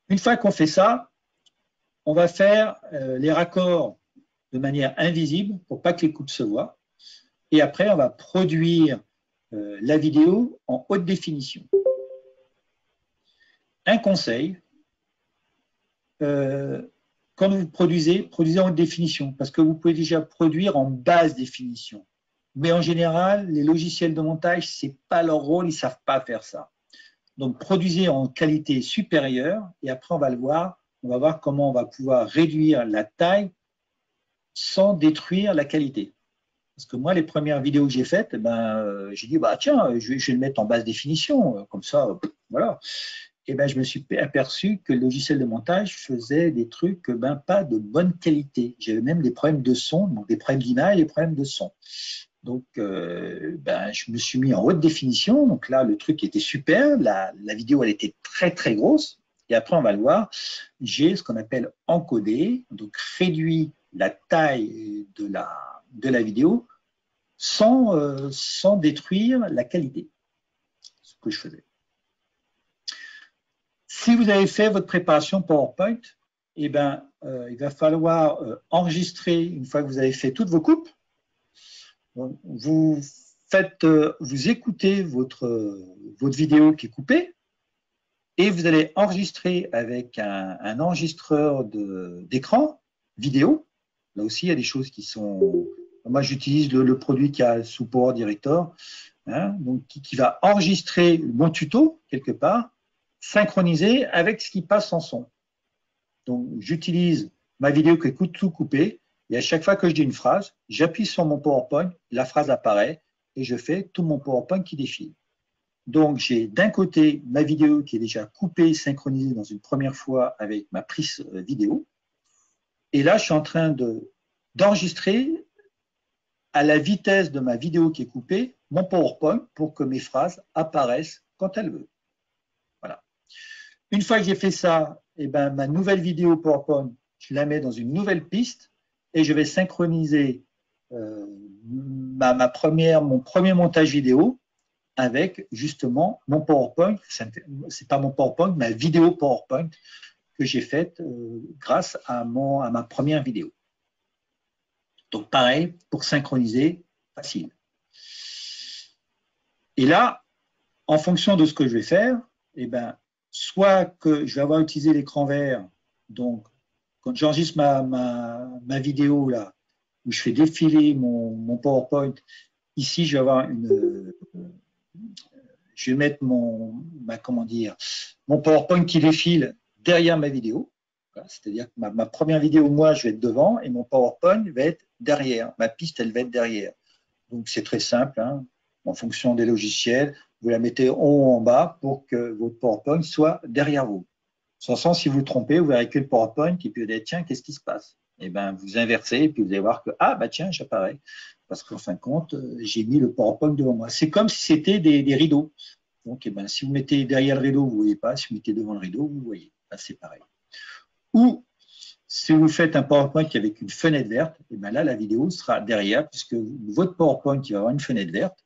Une fois qu'on fait ça, on va faire les raccords de manière invisible pour pas que les coupes se voient. Et après, on va produire la vidéo en haute définition. Un conseil, quand vous produisez en haute définition, parce que vous pouvez déjà produire en basse définition. Mais en général, les logiciels de montage, ce n'est pas leur rôle, ils ne savent pas faire ça. Donc, produisez en qualité supérieure, et après, on va voir comment on va pouvoir réduire la taille sans détruire la qualité. Parce que moi, les premières vidéos que j'ai faites, j'ai dit, tiens, je vais le mettre en basse définition, comme ça, voilà. Et je me suis aperçu que le logiciel de montage faisait des trucs pas de bonne qualité. J'avais même des problèmes de son, donc des problèmes d'image et des problèmes de son. Donc, je me suis mis en haute définition. Donc là, le truc était super. La vidéo, elle était très, très grosse. Et après, on va le voir, j'ai ce qu'on appelle encodé, donc réduit la taille de la vidéo sans détruire la qualité. Ce que je faisais. Si vous avez fait votre préparation PowerPoint, il va falloir enregistrer, une fois que vous avez fait toutes vos coupes, vous écoutez votre vidéo qui est coupée et vous allez enregistrer avec un enregistreur d'écran vidéo. Là aussi, il y a des choses qui sont… Moi, j'utilise le produit qui a sous Power Director, donc qui va enregistrer mon tuto quelque part, synchronisé avec ce qui passe en son. Donc, j'utilise ma vidéo qui est tout coupée et à chaque fois que je dis une phrase, j'appuie sur mon PowerPoint, la phrase apparaît et je fais tout mon PowerPoint qui défile. Donc, j'ai d'un côté ma vidéo qui est déjà coupée, synchronisée dans une première fois avec ma prise vidéo. Et là, je suis en train d'enregistrer à la vitesse de ma vidéo qui est coupée mon PowerPoint pour que mes phrases apparaissent quand elles veulent. Voilà. Une fois que j'ai fait ça, ma nouvelle vidéo PowerPoint, je la mets dans une nouvelle piste et je vais synchroniser mon premier montage vidéo avec justement mon PowerPoint. C'est pas mon PowerPoint, ma vidéo PowerPoint que j'ai faite grâce à ma première vidéo. Donc pareil, pour synchroniser, facile. Et là, en fonction de ce que je vais faire, soit que je vais avoir utilisé l'écran vert, donc quand j'enregistre ma vidéo là, où je fais défiler mon PowerPoint, ici je vais avoir je vais mettre mon PowerPoint qui défile derrière ma vidéo. C'est-à-dire que ma première vidéo, moi, je vais être devant et mon PowerPoint va être derrière. Ma piste, elle va être derrière. Donc, c'est très simple, hein. En fonction des logiciels, vous la mettez en haut ou en bas pour que votre PowerPoint soit derrière vous. Sans sens, si vous vous trompez, vous verrez que le PowerPoint et puis vous allez, tiens, qu'est-ce qui se passe? Et bien, vous inversez et puis vous allez voir que, ah, bah tiens, j'apparais. Parce qu'en fin de compte, j'ai mis le PowerPoint devant moi. C'est comme si c'était des rideaux. Donc, eh ben, si vous mettez derrière le rideau, vous ne voyez pas. Si vous mettez devant le rideau, vous voyez. Ben, c'est pareil. Ou, si vous faites un PowerPoint avec une fenêtre verte, et ben là, la vidéo sera derrière, puisque votre PowerPoint il va avoir une fenêtre verte.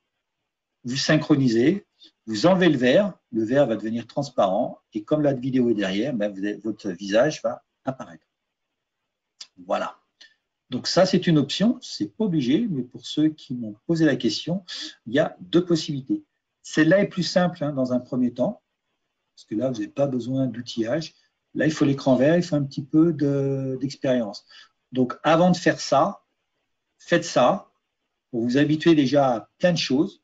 Vous synchronisez, vous enlevez le verre va devenir transparent, et comme la vidéo est derrière, ben votre visage va apparaître. Voilà. Donc ça, c'est une option, c'est pas obligé, mais pour ceux qui m'ont posé la question, il y a deux possibilités. Celle-là est plus simple hein, dans un premier temps, parce que là, vous n'avez pas besoin d'outillage. Là, il faut l'écran vert, il faut un petit peu d'expérience. Donc, avant de faire ça, faites ça pour vous habituer déjà à plein de choses,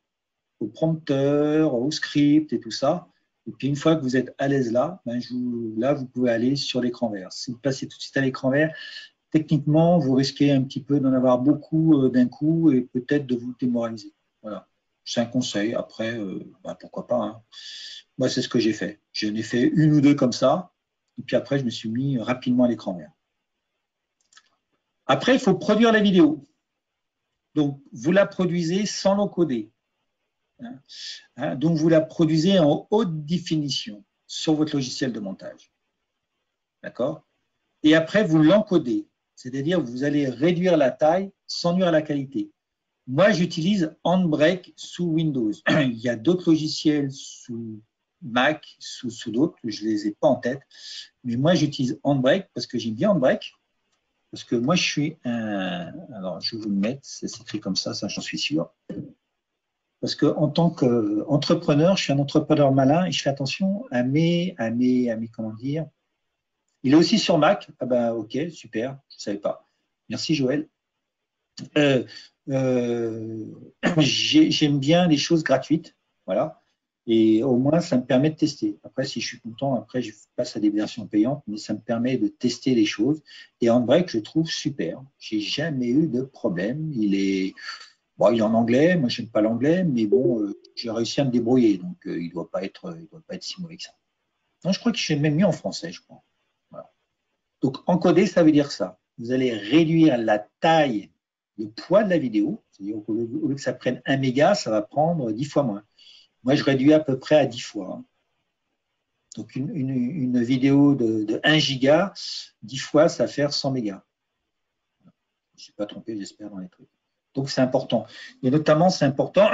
au prompteur, au script et tout ça. Et puis, une fois que vous êtes à l'aise là, ben, là, vous pouvez aller sur l'écran vert. Si vous passez tout de suite à l'écran vert, techniquement, vous risquez un petit peu d'en avoir beaucoup d'un coup et peut-être de vous démoraliser. Voilà. C'est un conseil. Après, ben, pourquoi pas. Hein. Moi, c'est ce que j'ai fait. J'en ai fait une ou deux comme ça. Et puis après, je me suis mis rapidement à l'écran vert. Après, il faut produire la vidéo. Donc, vous la produisez sans l'encoder. Donc, vous la produisez en haute définition sur votre logiciel de montage. D'accord? Et après, vous l'encodez. C'est-à-dire, vous allez réduire la taille sans nuire à la qualité. Moi, j'utilise Handbrake sous Windows. Il y a d'autres logiciels sous Mac, sous d'autres, je ne les ai pas en tête. Mais moi, j'utilise Handbrake parce que j'aime bien Handbrake. Parce que moi, je suis un... Alors, je vais vous le mettre, c'est écrit comme ça j'en suis sûr. Parce qu'en tant qu'entrepreneur, je suis un entrepreneur malin et je fais attention à mes comment dire. Il est aussi sur Mac. Ah ben, ok, super, je ne savais pas. Merci, Joël. J'aime bien les choses gratuites, voilà. Et au moins, ça me permet de tester. Après, si je suis content, après, je passe à des versions payantes, mais ça me permet de tester les choses. Et Handbrake, je trouve super. J'ai jamais eu de problème. Il est en anglais. Moi, je n'aime pas l'anglais, mais bon, j'ai réussi à me débrouiller. Donc, il ne doit pas être si mauvais que ça. Non, je crois que je suis même mieux en français, je crois. Voilà. Donc, encoder, ça veut dire ça. Vous allez réduire la taille, le poids de la vidéo. C'est-à-dire qu'au lieu que ça prenne 1 méga, ça va prendre 10 fois moins. Moi, je réduis à peu près à 10 fois. Donc, une vidéo de 1 giga, 10 fois, ça va faire 100 mégas. Je ne suis pas trompé, j'espère, dans les trucs. Donc, c'est important. Et notamment, c'est important,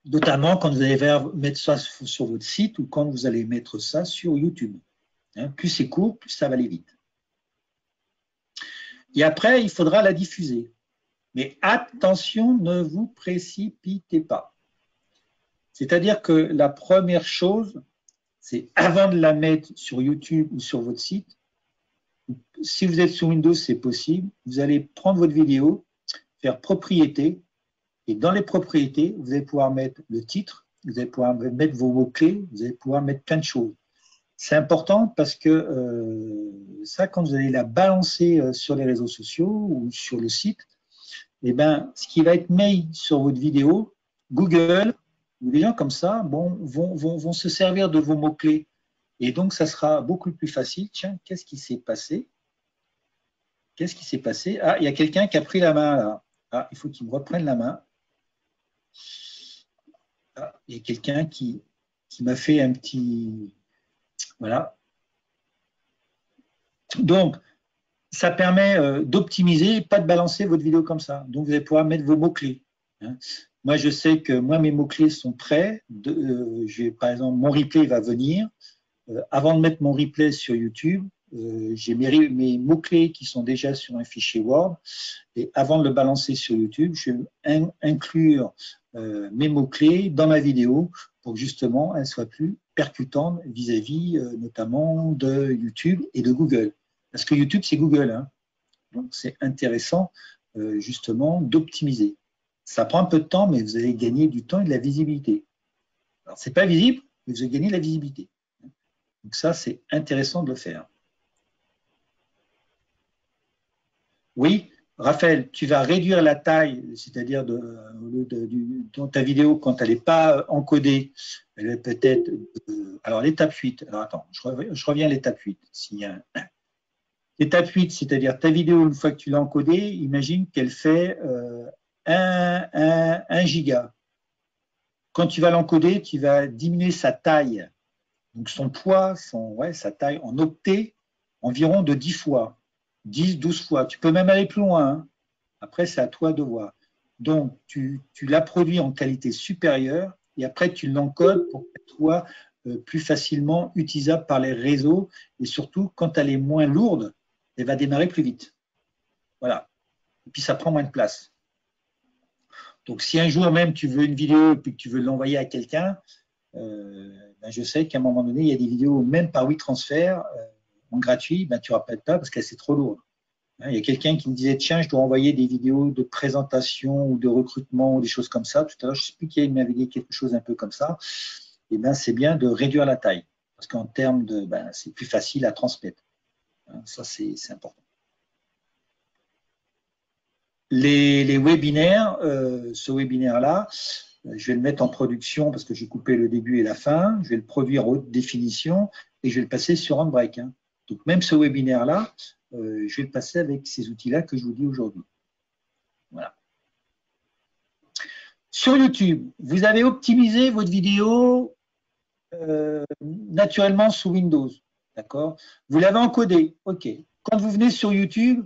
notamment quand vous allez mettre ça sur votre site ou quand vous allez mettre ça sur YouTube. Plus c'est court, plus ça va aller vite. Et après, il faudra la diffuser. Mais attention, ne vous précipitez pas. C'est-à-dire que la première chose, c'est avant de la mettre sur YouTube ou sur votre site, si vous êtes sur Windows, c'est possible, vous allez prendre votre vidéo, faire propriétés, et dans les propriétés, vous allez pouvoir mettre le titre, vous allez pouvoir mettre vos mots-clés, vous allez pouvoir mettre plein de choses. C'est important parce que ça, quand vous allez la balancer sur les réseaux sociaux ou sur le site, eh ben, ce qui va être mis sur votre vidéo, Google ou des gens comme ça vont se servir de vos mots-clés. Et donc, ça sera beaucoup plus facile. Tiens, qu'est-ce qui s'est passé? Qu'est-ce qui s'est passé? Ah, il y a quelqu'un qui a pris la main là. Ah, il faut qu'il me reprenne la main. Ah, il y a quelqu'un qui m'a fait un petit... Voilà. Donc, ça permet d'optimiser, pas de balancer votre vidéo comme ça. Donc, vous allez pouvoir mettre vos mots-clés. Moi, je sais que moi, mes mots-clés sont prêts. Par exemple, mon replay va venir. Avant de mettre mon replay sur YouTube, j'ai mes mots-clés qui sont déjà sur un fichier Word. Et avant de le balancer sur YouTube, je vais inclure mes mots-clés dans ma vidéo pour que justement, elle soit plus percutante vis-à-vis notamment de YouTube et de Google. Parce que YouTube, c'est Google. Hein. Donc, c'est intéressant justement d'optimiser. Ça prend un peu de temps, mais vous allez gagner du temps et de la visibilité. Alors, ce n'est pas visible, mais vous allez gagner de la visibilité. Donc ça, c'est intéressant de le faire. Oui, Raphaël, tu vas réduire la taille, c'est-à-dire dans ta vidéo, quand elle n'est pas encodée, elle est peut-être… alors, l'étape 8, alors attends, je reviens à l'étape 8. L'étape 8, c'est-à-dire ta vidéo, une fois que tu l'as encodée, imagine qu'elle fait 1 giga. Quand tu vas l'encoder, tu vas diminuer sa taille, donc son poids, sa taille en octets, environ de 10 fois, 10, 12 fois. Tu peux même aller plus loin, hein. Après, c'est à toi de voir. Donc, tu la produis en qualité supérieure et après, tu l'encodes pour qu'elle soit plus facilement utilisable par les réseaux et surtout, quand elle est moins lourde, elle va démarrer plus vite. Voilà. Et puis, ça prend moins de place. Donc, si un jour même tu veux une vidéo et puis que tu veux l'envoyer à quelqu'un, je sais qu'à un moment donné, il y a des vidéos, même par WeTransfer, en gratuit, tu ne rappelles pas parce qu'elle c'est trop lourde. Il y a quelqu'un qui me disait, tiens, je dois envoyer des vidéos de présentation ou de recrutement ou des choses comme ça. Tout à l'heure, je ne sais plus qui m'avait dit quelque chose un peu comme ça. Et c'est bien de réduire la taille parce qu'en termes de, c'est plus facile à transmettre. Ça, c'est important. Les webinaires, ce webinaire-là, je vais le mettre en production parce que j'ai coupé le début et la fin. Je vais le produire en haute définition et je vais le passer sur Handbrake. Donc, même ce webinaire-là, je vais le passer avec ces outils-là que je vous dis aujourd'hui. Voilà. Sur YouTube, vous avez optimisé votre vidéo naturellement sous Windows. D'accord? Vous l'avez encodé. OK. Quand vous venez sur YouTube,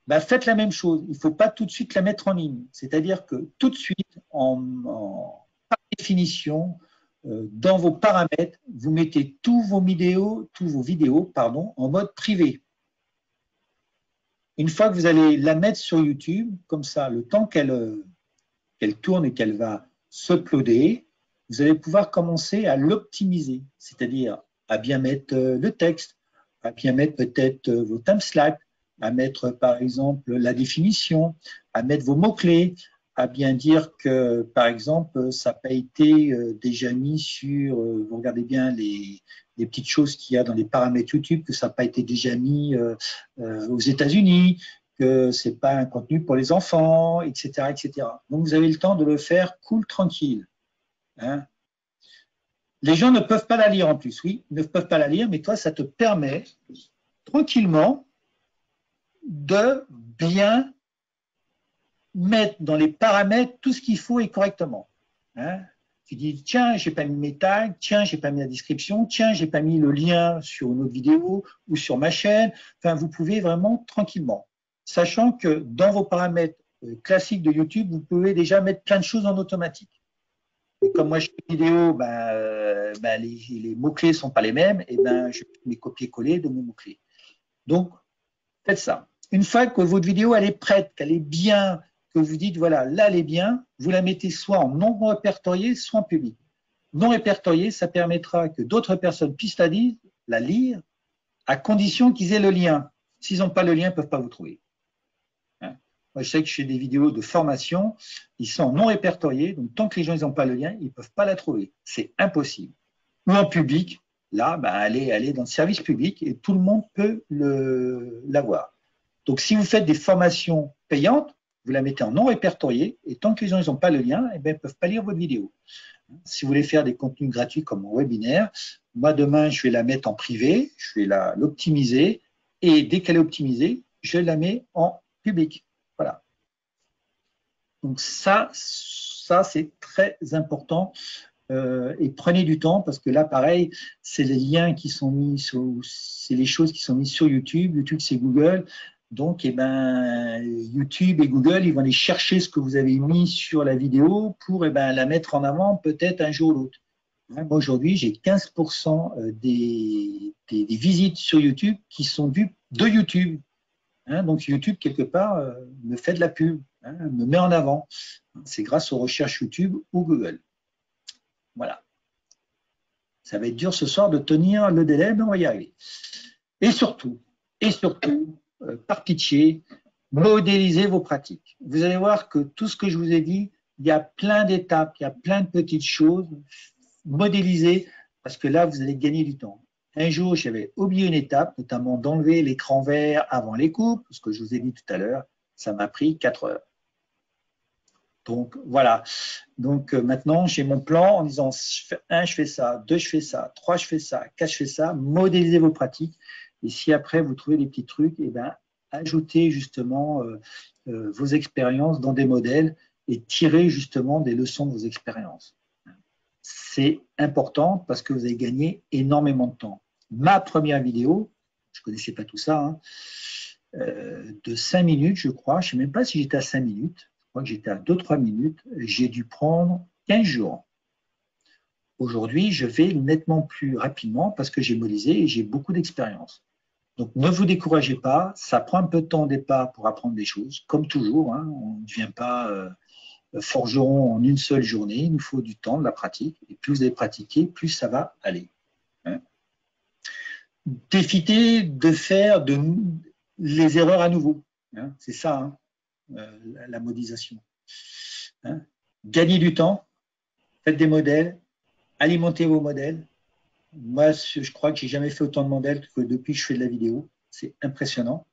faites la même chose. Il ne faut pas tout de suite la mettre en ligne. C'est-à-dire que tout de suite, par définition, dans vos paramètres, vous mettez tous vos vidéos, en mode privé. Une fois que vous allez la mettre sur YouTube, comme ça, le temps qu'elle tourne et qu'elle va s'uploader, vous allez pouvoir commencer à l'optimiser, c'est-à-dire à bien mettre le texte, à bien mettre peut-être vos timestamps, à mettre par exemple la définition, à mettre vos mots-clés, à bien dire que par exemple ça n'a pas été déjà mis sur, vous regardez bien les petites choses qu'il y a dans les paramètres YouTube, que ça n'a pas été déjà mis aux États-Unis, que ce n'est pas un contenu pour les enfants, etc., etc. Donc, vous avez le temps de le faire cool, tranquille. Hein. Les gens ne peuvent pas la lire en plus, oui, ils ne peuvent pas la lire, mais toi, ça te permet tranquillement de bien mettre dans les paramètres tout ce qu'il faut et correctement. Hein. Tu dis, tiens, j'ai pas mis mes tags, tiens, j'ai pas mis la description, tiens, j'ai pas mis le lien sur une autre vidéo ou sur ma chaîne. Enfin, vous pouvez vraiment tranquillement. Sachant que dans vos paramètres classiques de YouTube, vous pouvez déjà mettre plein de choses en automatique. Et comme moi je fais une vidéo, les mots-clés ne sont pas les mêmes, et je peux les copier-coller de mes mots-clés. Donc, faites ça. Une fois que votre vidéo elle est prête, qu'elle est bien, que vous dites, voilà, là elle est bien, vous la mettez soit en non répertorié, soit en public. Non répertorié, ça permettra que d'autres personnes puissent la lire, à condition qu'ils aient le lien. S'ils n'ont pas le lien, ils ne peuvent pas vous trouver. Moi, je sais que je fais des vidéos de formation, ils sont non répertoriés, donc tant que les gens n'ont pas le lien, ils ne peuvent pas la trouver. C'est impossible. Ou en public, là, allez dans le service public et tout le monde peut l'avoir. Donc, si vous faites des formations payantes, vous la mettez en non répertorié et tant que les gens n'ont pas le lien, ils ne peuvent pas lire votre vidéo. Si vous voulez faire des contenus gratuits comme mon webinaire, moi, demain, je vais la mettre en privé, je vais l'optimiser et dès qu'elle est optimisée, je la mets en public. Voilà. Donc ça c'est très important et prenez du temps parce que là, pareil, c'est les liens qui sont mis c'est les choses qui sont mises sur YouTube. YouTube, c'est Google. Donc, YouTube et Google, ils vont aller chercher ce que vous avez mis sur la vidéo pour la mettre en avant peut-être un jour ou l'autre. Moi, aujourd'hui, j'ai 15% des visites sur YouTube qui sont vues de YouTube. Donc YouTube, quelque part, me fait de la pub, me met en avant. C'est grâce aux recherches YouTube ou Google. Voilà. Ça va être dur ce soir de tenir le délai, mais on va y arriver. Et surtout, par pitié, modélisez vos pratiques. Vous allez voir que tout ce que je vous ai dit, il y a plein d'étapes, il y a plein de petites choses. Modélisez, parce que là, vous allez gagner du temps. Un jour, j'avais oublié une étape, notamment d'enlever l'écran vert avant les coupes, ce que je vous ai dit tout à l'heure, ça m'a pris 4 heures. Donc voilà. Donc maintenant, j'ai mon plan en disant 1, je fais ça, 2, je fais ça, 3, je fais ça, 4, je fais ça. Modélisez vos pratiques. Et si après, vous trouvez des petits trucs, eh ben, ajoutez justement vos expériences dans des modèles et tirez justement des leçons de vos expériences. C'est important parce que vous avez gagné énormément de temps. Ma première vidéo, je ne connaissais pas tout ça, hein, de 5 minutes, je crois, je ne sais même pas si j'étais à 5 minutes, je crois que j'étais à 2-3 minutes, j'ai dû prendre 15 jours. Aujourd'hui, je vais nettement plus rapidement parce que j'ai modélisé et j'ai beaucoup d'expérience. Donc, ne vous découragez pas, ça prend un peu de temps au départ pour apprendre des choses, comme toujours, hein, on ne devient pas forgeron en une seule journée, il nous faut du temps, de la pratique, et plus vous allez pratiquer, plus ça va aller. Hein. D'éviter de faire les erreurs à nouveau, hein, c'est ça, hein, la modélisation. Hein. Gagnez du temps, faites des modèles, alimentez vos modèles. Moi, je crois que j'ai jamais fait autant de modèles que depuis que je fais de la vidéo, c'est impressionnant.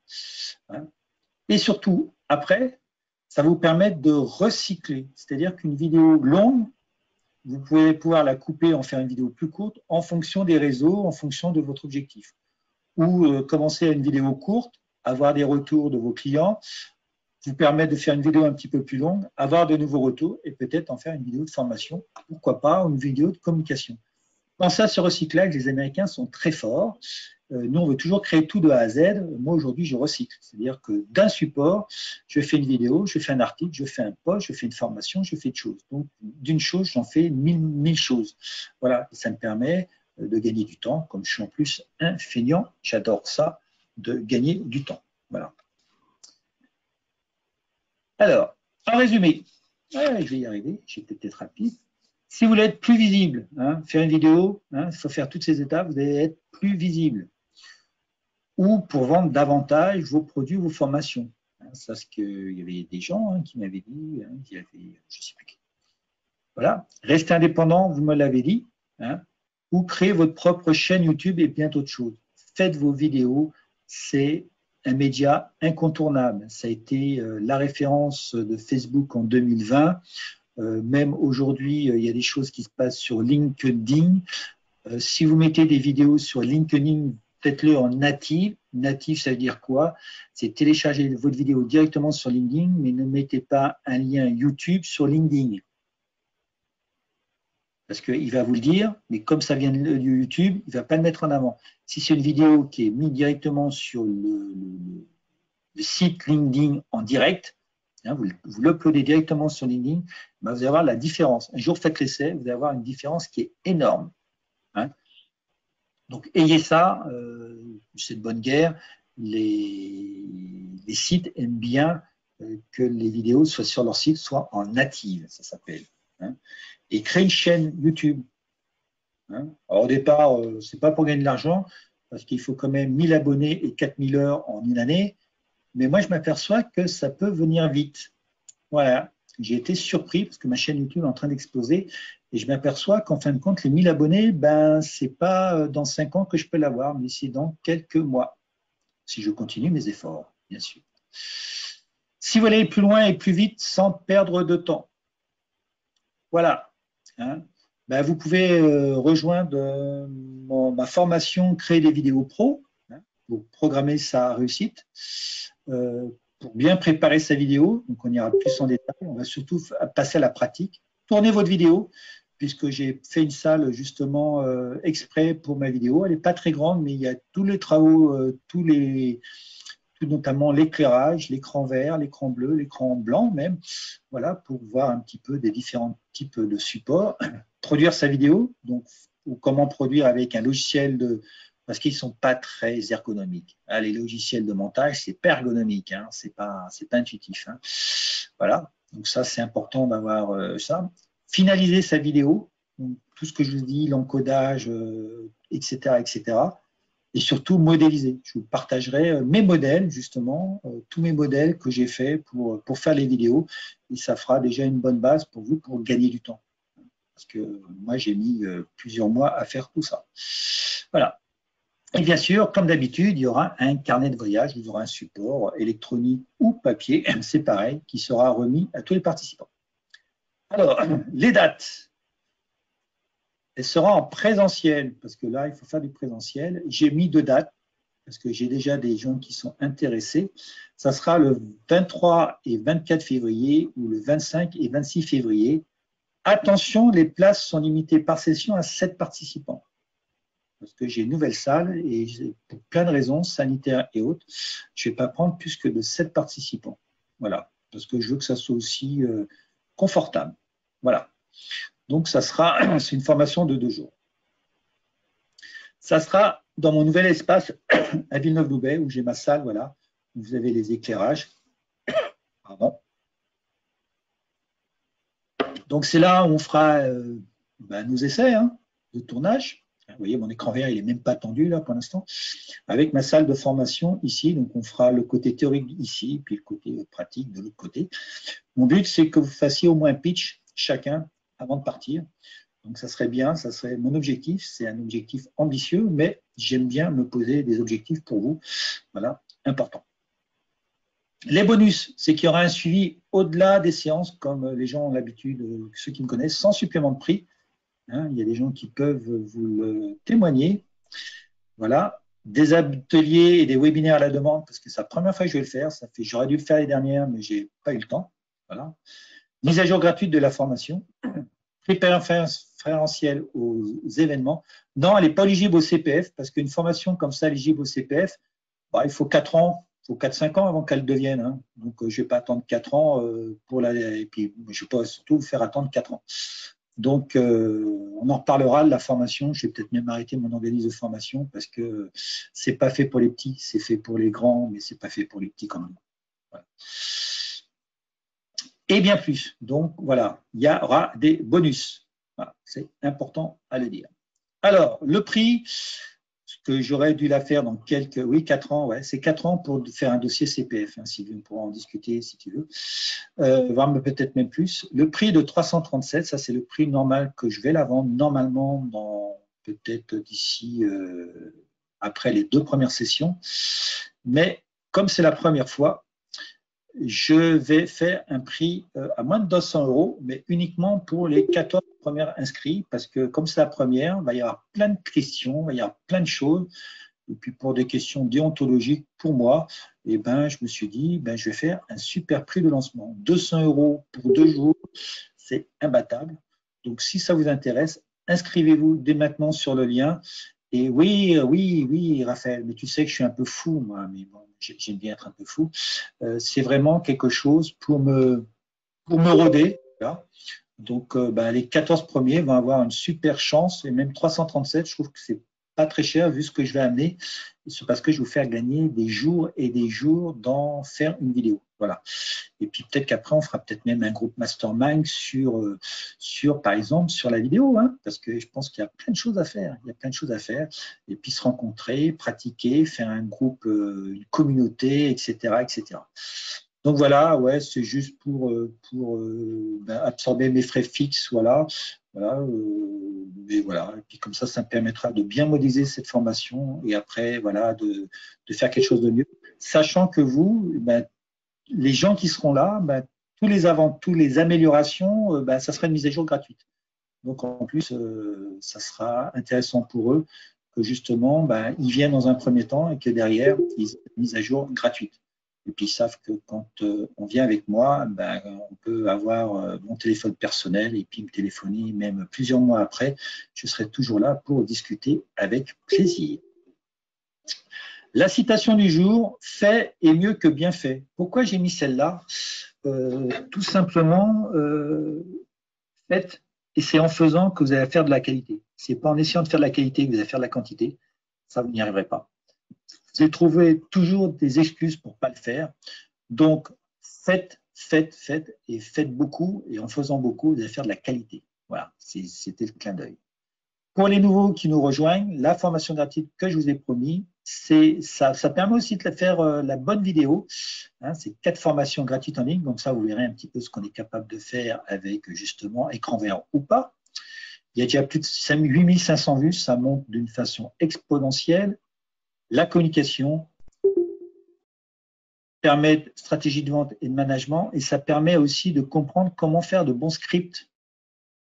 Hein. Et surtout, après, ça va vous permettre de recycler, c'est-à-dire qu'une vidéo longue, vous pouvez pouvoir la couper, en faire une vidéo plus courte en fonction des réseaux, en fonction de votre objectif. Ou commencer à une vidéo courte, avoir des retours de vos clients, vous permettre de faire une vidéo un petit peu plus longue, avoir de nouveaux retours et peut-être en faire une vidéo de formation, pourquoi pas, ou une vidéo de communication. Pensez à ce recyclage, les Américains sont très forts. Nous, on veut toujours créer tout de A à Z. Moi, aujourd'hui, je recycle. C'est-à-dire que d'un support, je fais une vidéo, je fais un article, je fais un post, je fais une formation, je fais de choses. Donc, d'une chose, j'en fais 1000 choses. Voilà, et ça me permet de gagner du temps. Comme je suis en plus un feignant, j'adore ça, de gagner du temps. Voilà. Alors, en résumé, je vais y arriver, j'ai peut-être rapide. Si vous voulez être plus visible, hein, faire une vidéo, il faut faire toutes ces étapes, vous allez être plus visible. Ou pour vendre davantage vos produits, vos formations. Ça, ce qu'il y avait des gens qui m'avaient dit, je ne sais plus qui. Voilà, restez indépendant, vous me l'avez dit, ou créez votre propre chaîne YouTube et bien d'autres choses. Faites vos vidéos, c'est un média incontournable. Ça a été la référence de Facebook en 2020. Même aujourd'hui, il y a des choses qui se passent sur LinkedIn. Si vous mettez des vidéos sur LinkedIn, faites-le en native. Native, ça veut dire quoi? C'est télécharger votre vidéo directement sur LinkedIn, mais ne mettez pas un lien YouTube sur LinkedIn. Parce qu'il va vous le dire, mais comme ça vient de YouTube, il ne va pas le mettre en avant. Si c'est une vidéo qui est mise directement sur le site LinkedIn en direct, vous l'uploadez directement sur LinkedIn, ben vous allez avoir la différence. Un jour, faites l'essai, vous allez avoir une différence qui est énorme. Donc, ayez ça, c'est de bonne guerre. Les sites aiment bien que les vidéos soient sur leur site, soient en native, ça s'appelle. Et créez une chaîne YouTube. Alors, au départ, ce n'est pas pour gagner de l'argent, parce qu'il faut quand même 1000 abonnés et 4000 heures en une année. Mais moi, je m'aperçois que ça peut venir vite. Voilà. J'ai été surpris parce que ma chaîne YouTube est en train d'exploser et je m'aperçois qu'en fin de compte, les 1000 abonnés, ce n'est pas dans 5 ans que je peux l'avoir, mais c'est dans quelques mois, si je continue mes efforts, bien sûr. Si vous voulez aller plus loin et plus vite sans perdre de temps, voilà. Vous pouvez rejoindre ma formation Créer des vidéos pro, pour programmer sa réussite. Pour bien préparer sa vidéo, donc on ira plus en détail, on va surtout passer à la pratique. Tournez votre vidéo, puisque j'ai fait une salle justement exprès pour ma vidéo. Elle n'est pas très grande, mais il y a tous les travaux, notamment l'éclairage, l'écran vert, l'écran bleu, l'écran blanc même, voilà, pour voir un petit peu des différents types de supports. Produire sa vidéo, donc, ou comment produire avec un logiciel parce qu'ils ne sont pas très ergonomiques. Les logiciels de montage, c'est pas ergonomique, c'est pas intuitif. Voilà, donc ça, c'est important d'avoir ça. Finaliser sa vidéo, donc, tout ce que je vous dis, l'encodage, etc., etc. Et surtout, modéliser. Je vous partagerai mes modèles, justement, tous mes modèles que j'ai faits pour faire les vidéos. Et ça fera déjà une bonne base pour vous pour gagner du temps. Parce que moi, j'ai mis plusieurs mois à faire tout ça. Voilà. Et bien sûr, comme d'habitude, il y aura un carnet de voyage, il y aura un support électronique ou papier, c'est pareil, qui sera remis à tous les participants. Alors, les dates, elle sera en présentiel, parce que là, il faut faire du présentiel. J'ai mis 2 dates, parce que j'ai déjà des gens qui sont intéressés. Ça sera le 23 et 24 février ou le 25 et 26 février. Attention, les places sont limitées par session à 7 participants. Parce que j'ai une nouvelle salle et pour plein de raisons, sanitaires et autres, je ne vais pas prendre plus que de 7 participants. Voilà, parce que je veux que ça soit aussi confortable. Voilà. Donc, ça sera, c'est une formation de 2 jours. Ça sera dans mon nouvel espace à Villeneuve-Loubet, où j'ai ma salle, voilà, où vous avez les éclairages. Pardon. Donc, c'est là où on fera nos essais de tournage. Vous voyez, mon écran vert, il n'est même pas tendu là pour l'instant. Avec ma salle de formation ici, donc on fera le côté théorique ici, puis le côté pratique de l'autre côté. Mon but, c'est que vous fassiez au moins un pitch chacun avant de partir. Donc, ça serait bien, ça serait mon objectif. C'est un objectif ambitieux, mais j'aime bien me poser des objectifs pour vous. Voilà, important. Les bonus, c'est qu'il y aura un suivi au-delà des séances, comme les gens ont l'habitude, ceux qui me connaissent, sans supplément de prix. Il y a des gens qui peuvent vous le témoigner. Voilà, des ateliers et des webinaires à la demande, parce que c'est la première fois que je vais le faire. J'aurais dû le faire les dernières, mais je n'ai pas eu le temps. Voilà. Mise à jour gratuite de la formation. Prix préférentiel aux événements. Non, elle n'est pas éligible au CPF, parce qu'une formation comme ça éligible au CPF, il faut 4 ans, il faut 4-5 ans avant qu'elle devienne. Donc, je ne vais pas attendre 4 ans pour la. Et puis, je ne vais pas surtout vous faire attendre 4 ans. Donc, on en reparlera de la formation. Je vais peut-être même arrêter mon organisme de formation parce que ce n'est pas fait pour les petits, c'est fait pour les grands, mais ce n'est pas fait pour les petits quand même. Voilà. Et bien plus. Donc, voilà, il y aura des bonus. Voilà, c'est important à le dire. Alors, le prix, ce que j'aurais dû la faire dans 4 ans, ouais, c'est 4 ans pour faire un dossier CPF, si on pourra en discuter si tu veux, voire peut-être même plus. Le prix de 337, ça c'est le prix normal que je vais la vendre normalement dans peut-être d'ici après les 2 premières sessions. Mais comme c'est la première fois, je vais faire un prix à moins de 200 €, mais uniquement pour les 14 premiers inscrits, parce que comme c'est la première, il va y avoir plein de questions, il va y avoir plein de choses. Et puis pour des questions déontologiques, pour moi, je me suis dit, je vais faire un super prix de lancement. 200 € pour 2 jours, c'est imbattable. Donc si ça vous intéresse, inscrivez-vous dès maintenant sur le lien. Et oui, Raphaël, mais tu sais que je suis un peu fou, moi, mais bon, j'aime bien être un peu fou. C'est vraiment quelque chose pour me roder. Là. Donc, les 14 premiers vont avoir une super chance, et même 337, je trouve que c'est pas très cher vu ce que je vais amener. C'est parce que je vais vous faire gagner des jours et des jours dans faire une vidéo. Voilà. Et puis peut-être qu'après, on fera peut-être même un groupe mastermind sur par exemple, sur la vidéo, parce que je pense qu'il y a plein de choses à faire. Il y a plein de choses à faire. Et puis se rencontrer, pratiquer, faire un groupe, une communauté, etc., etc. Donc voilà, ouais, c'est juste pour absorber mes frais fixes, voilà. Et voilà. Et puis comme ça me permettra de bien modéliser cette formation et après, voilà, de faire quelque chose de mieux. Sachant que vous, les gens qui seront là, tous les améliorations, ça sera une mise à jour gratuite. Donc en plus, ça sera intéressant pour eux que justement, ils viennent dans un premier temps et que derrière, ils aient une mise à jour gratuite. Et puis ils savent que quand on vient avec moi, on peut avoir mon téléphone personnel et puis me téléphoner même plusieurs mois après. Je serai toujours là pour discuter avec plaisir. La citation du jour, fait est mieux que bien fait. Pourquoi j'ai mis celle-là? Tout simplement, faites, et c'est en faisant que vous allez faire de la qualité. Ce n'est pas en essayant de faire de la qualité que vous allez faire de la quantité. Ça, vous n'y arriverez pas. Vous allez trouver toujours des excuses pour ne pas le faire. Donc, faites, et faites beaucoup. Et en faisant beaucoup, vous allez faire de la qualité. Voilà, c'était le clin d'œil. Pour les nouveaux qui nous rejoignent, la formation gratuite que je vous ai promis, ça permet aussi de faire la bonne vidéo. C'est 4 formations gratuites en ligne, donc ça, vous verrez un petit peu ce qu'on est capable de faire avec justement écran vert ou pas. Il y a déjà plus de 8500 vues, ça monte d'une façon exponentielle. la communication, permet stratégie de vente et de management, et ça permet aussi de comprendre comment faire de bons scripts.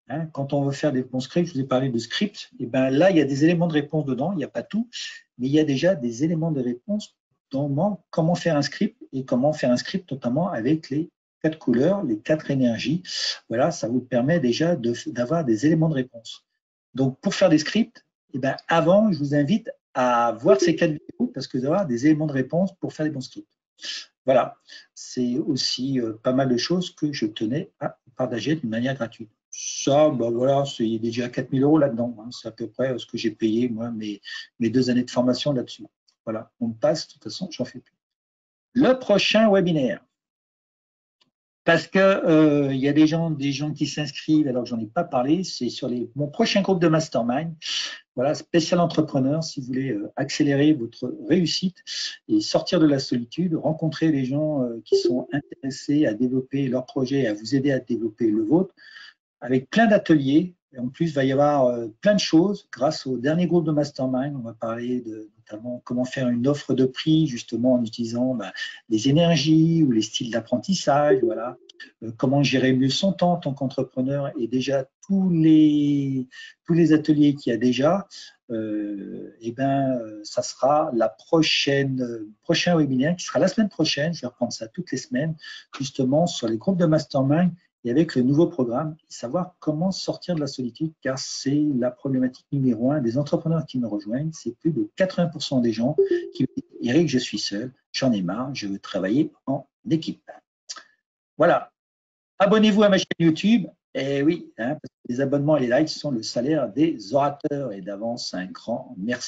Hein, quand on veut faire des bons scripts, je vous ai parlé de scripts, et ben là, il y a des éléments de réponse dedans, il n'y a pas tout, mais il y a déjà des éléments de réponse dans comment faire un script, et comment faire un script notamment avec les 4 couleurs, les 4 énergies. Voilà, ça vous permet déjà d'avoir des éléments de réponse. Donc, pour faire des scripts, et ben avant, je vous invite à voir ces 4 vidéos, parce que vous allez avoir des éléments de réponse pour faire des bons scripts. Voilà, c'est aussi pas mal de choses que je tenais à partager d'une manière gratuite. Ça, ben voilà, il y a déjà 4 000 € là-dedans. Hein, c'est à peu près ce que j'ai payé, moi, mes 2 années de formation là-dessus. Voilà, on passe, de toute façon, j'en fais plus. Le prochain webinaire, parce que y a des gens qui s'inscrivent alors que j'en ai pas parlé, c'est sur mon prochain groupe de mastermind. Voilà, spécial entrepreneur, si vous voulez accélérer votre réussite et sortir de la solitude, rencontrer les gens qui sont intéressés à développer leur projet et à vous aider à développer le vôtre, avec plein d'ateliers. Et en plus, il va y avoir plein de choses grâce au dernier groupe de mastermind. On va parler de notamment comment faire une offre de prix, justement en utilisant les énergies ou les styles d'apprentissage. Voilà. Comment gérer mieux son temps en tant qu'entrepreneur, et déjà tous les ateliers qu'il y a déjà, ça sera la prochain webinaire qui sera la semaine prochaine. Je vais reprendre ça toutes les semaines, justement sur les groupes de mastermind et avec le nouveau programme, savoir comment sortir de la solitude, car c'est la problématique numéro 1 des entrepreneurs qui me rejoignent. C'est plus de 80% des gens qui me disent « Eric, je suis seul, j'en ai marre, je veux travailler en équipe ». Voilà. Abonnez-vous à ma chaîne YouTube. Et oui, hein, parce que les abonnements et les likes sont le salaire des orateurs. Et d'avance, un grand merci.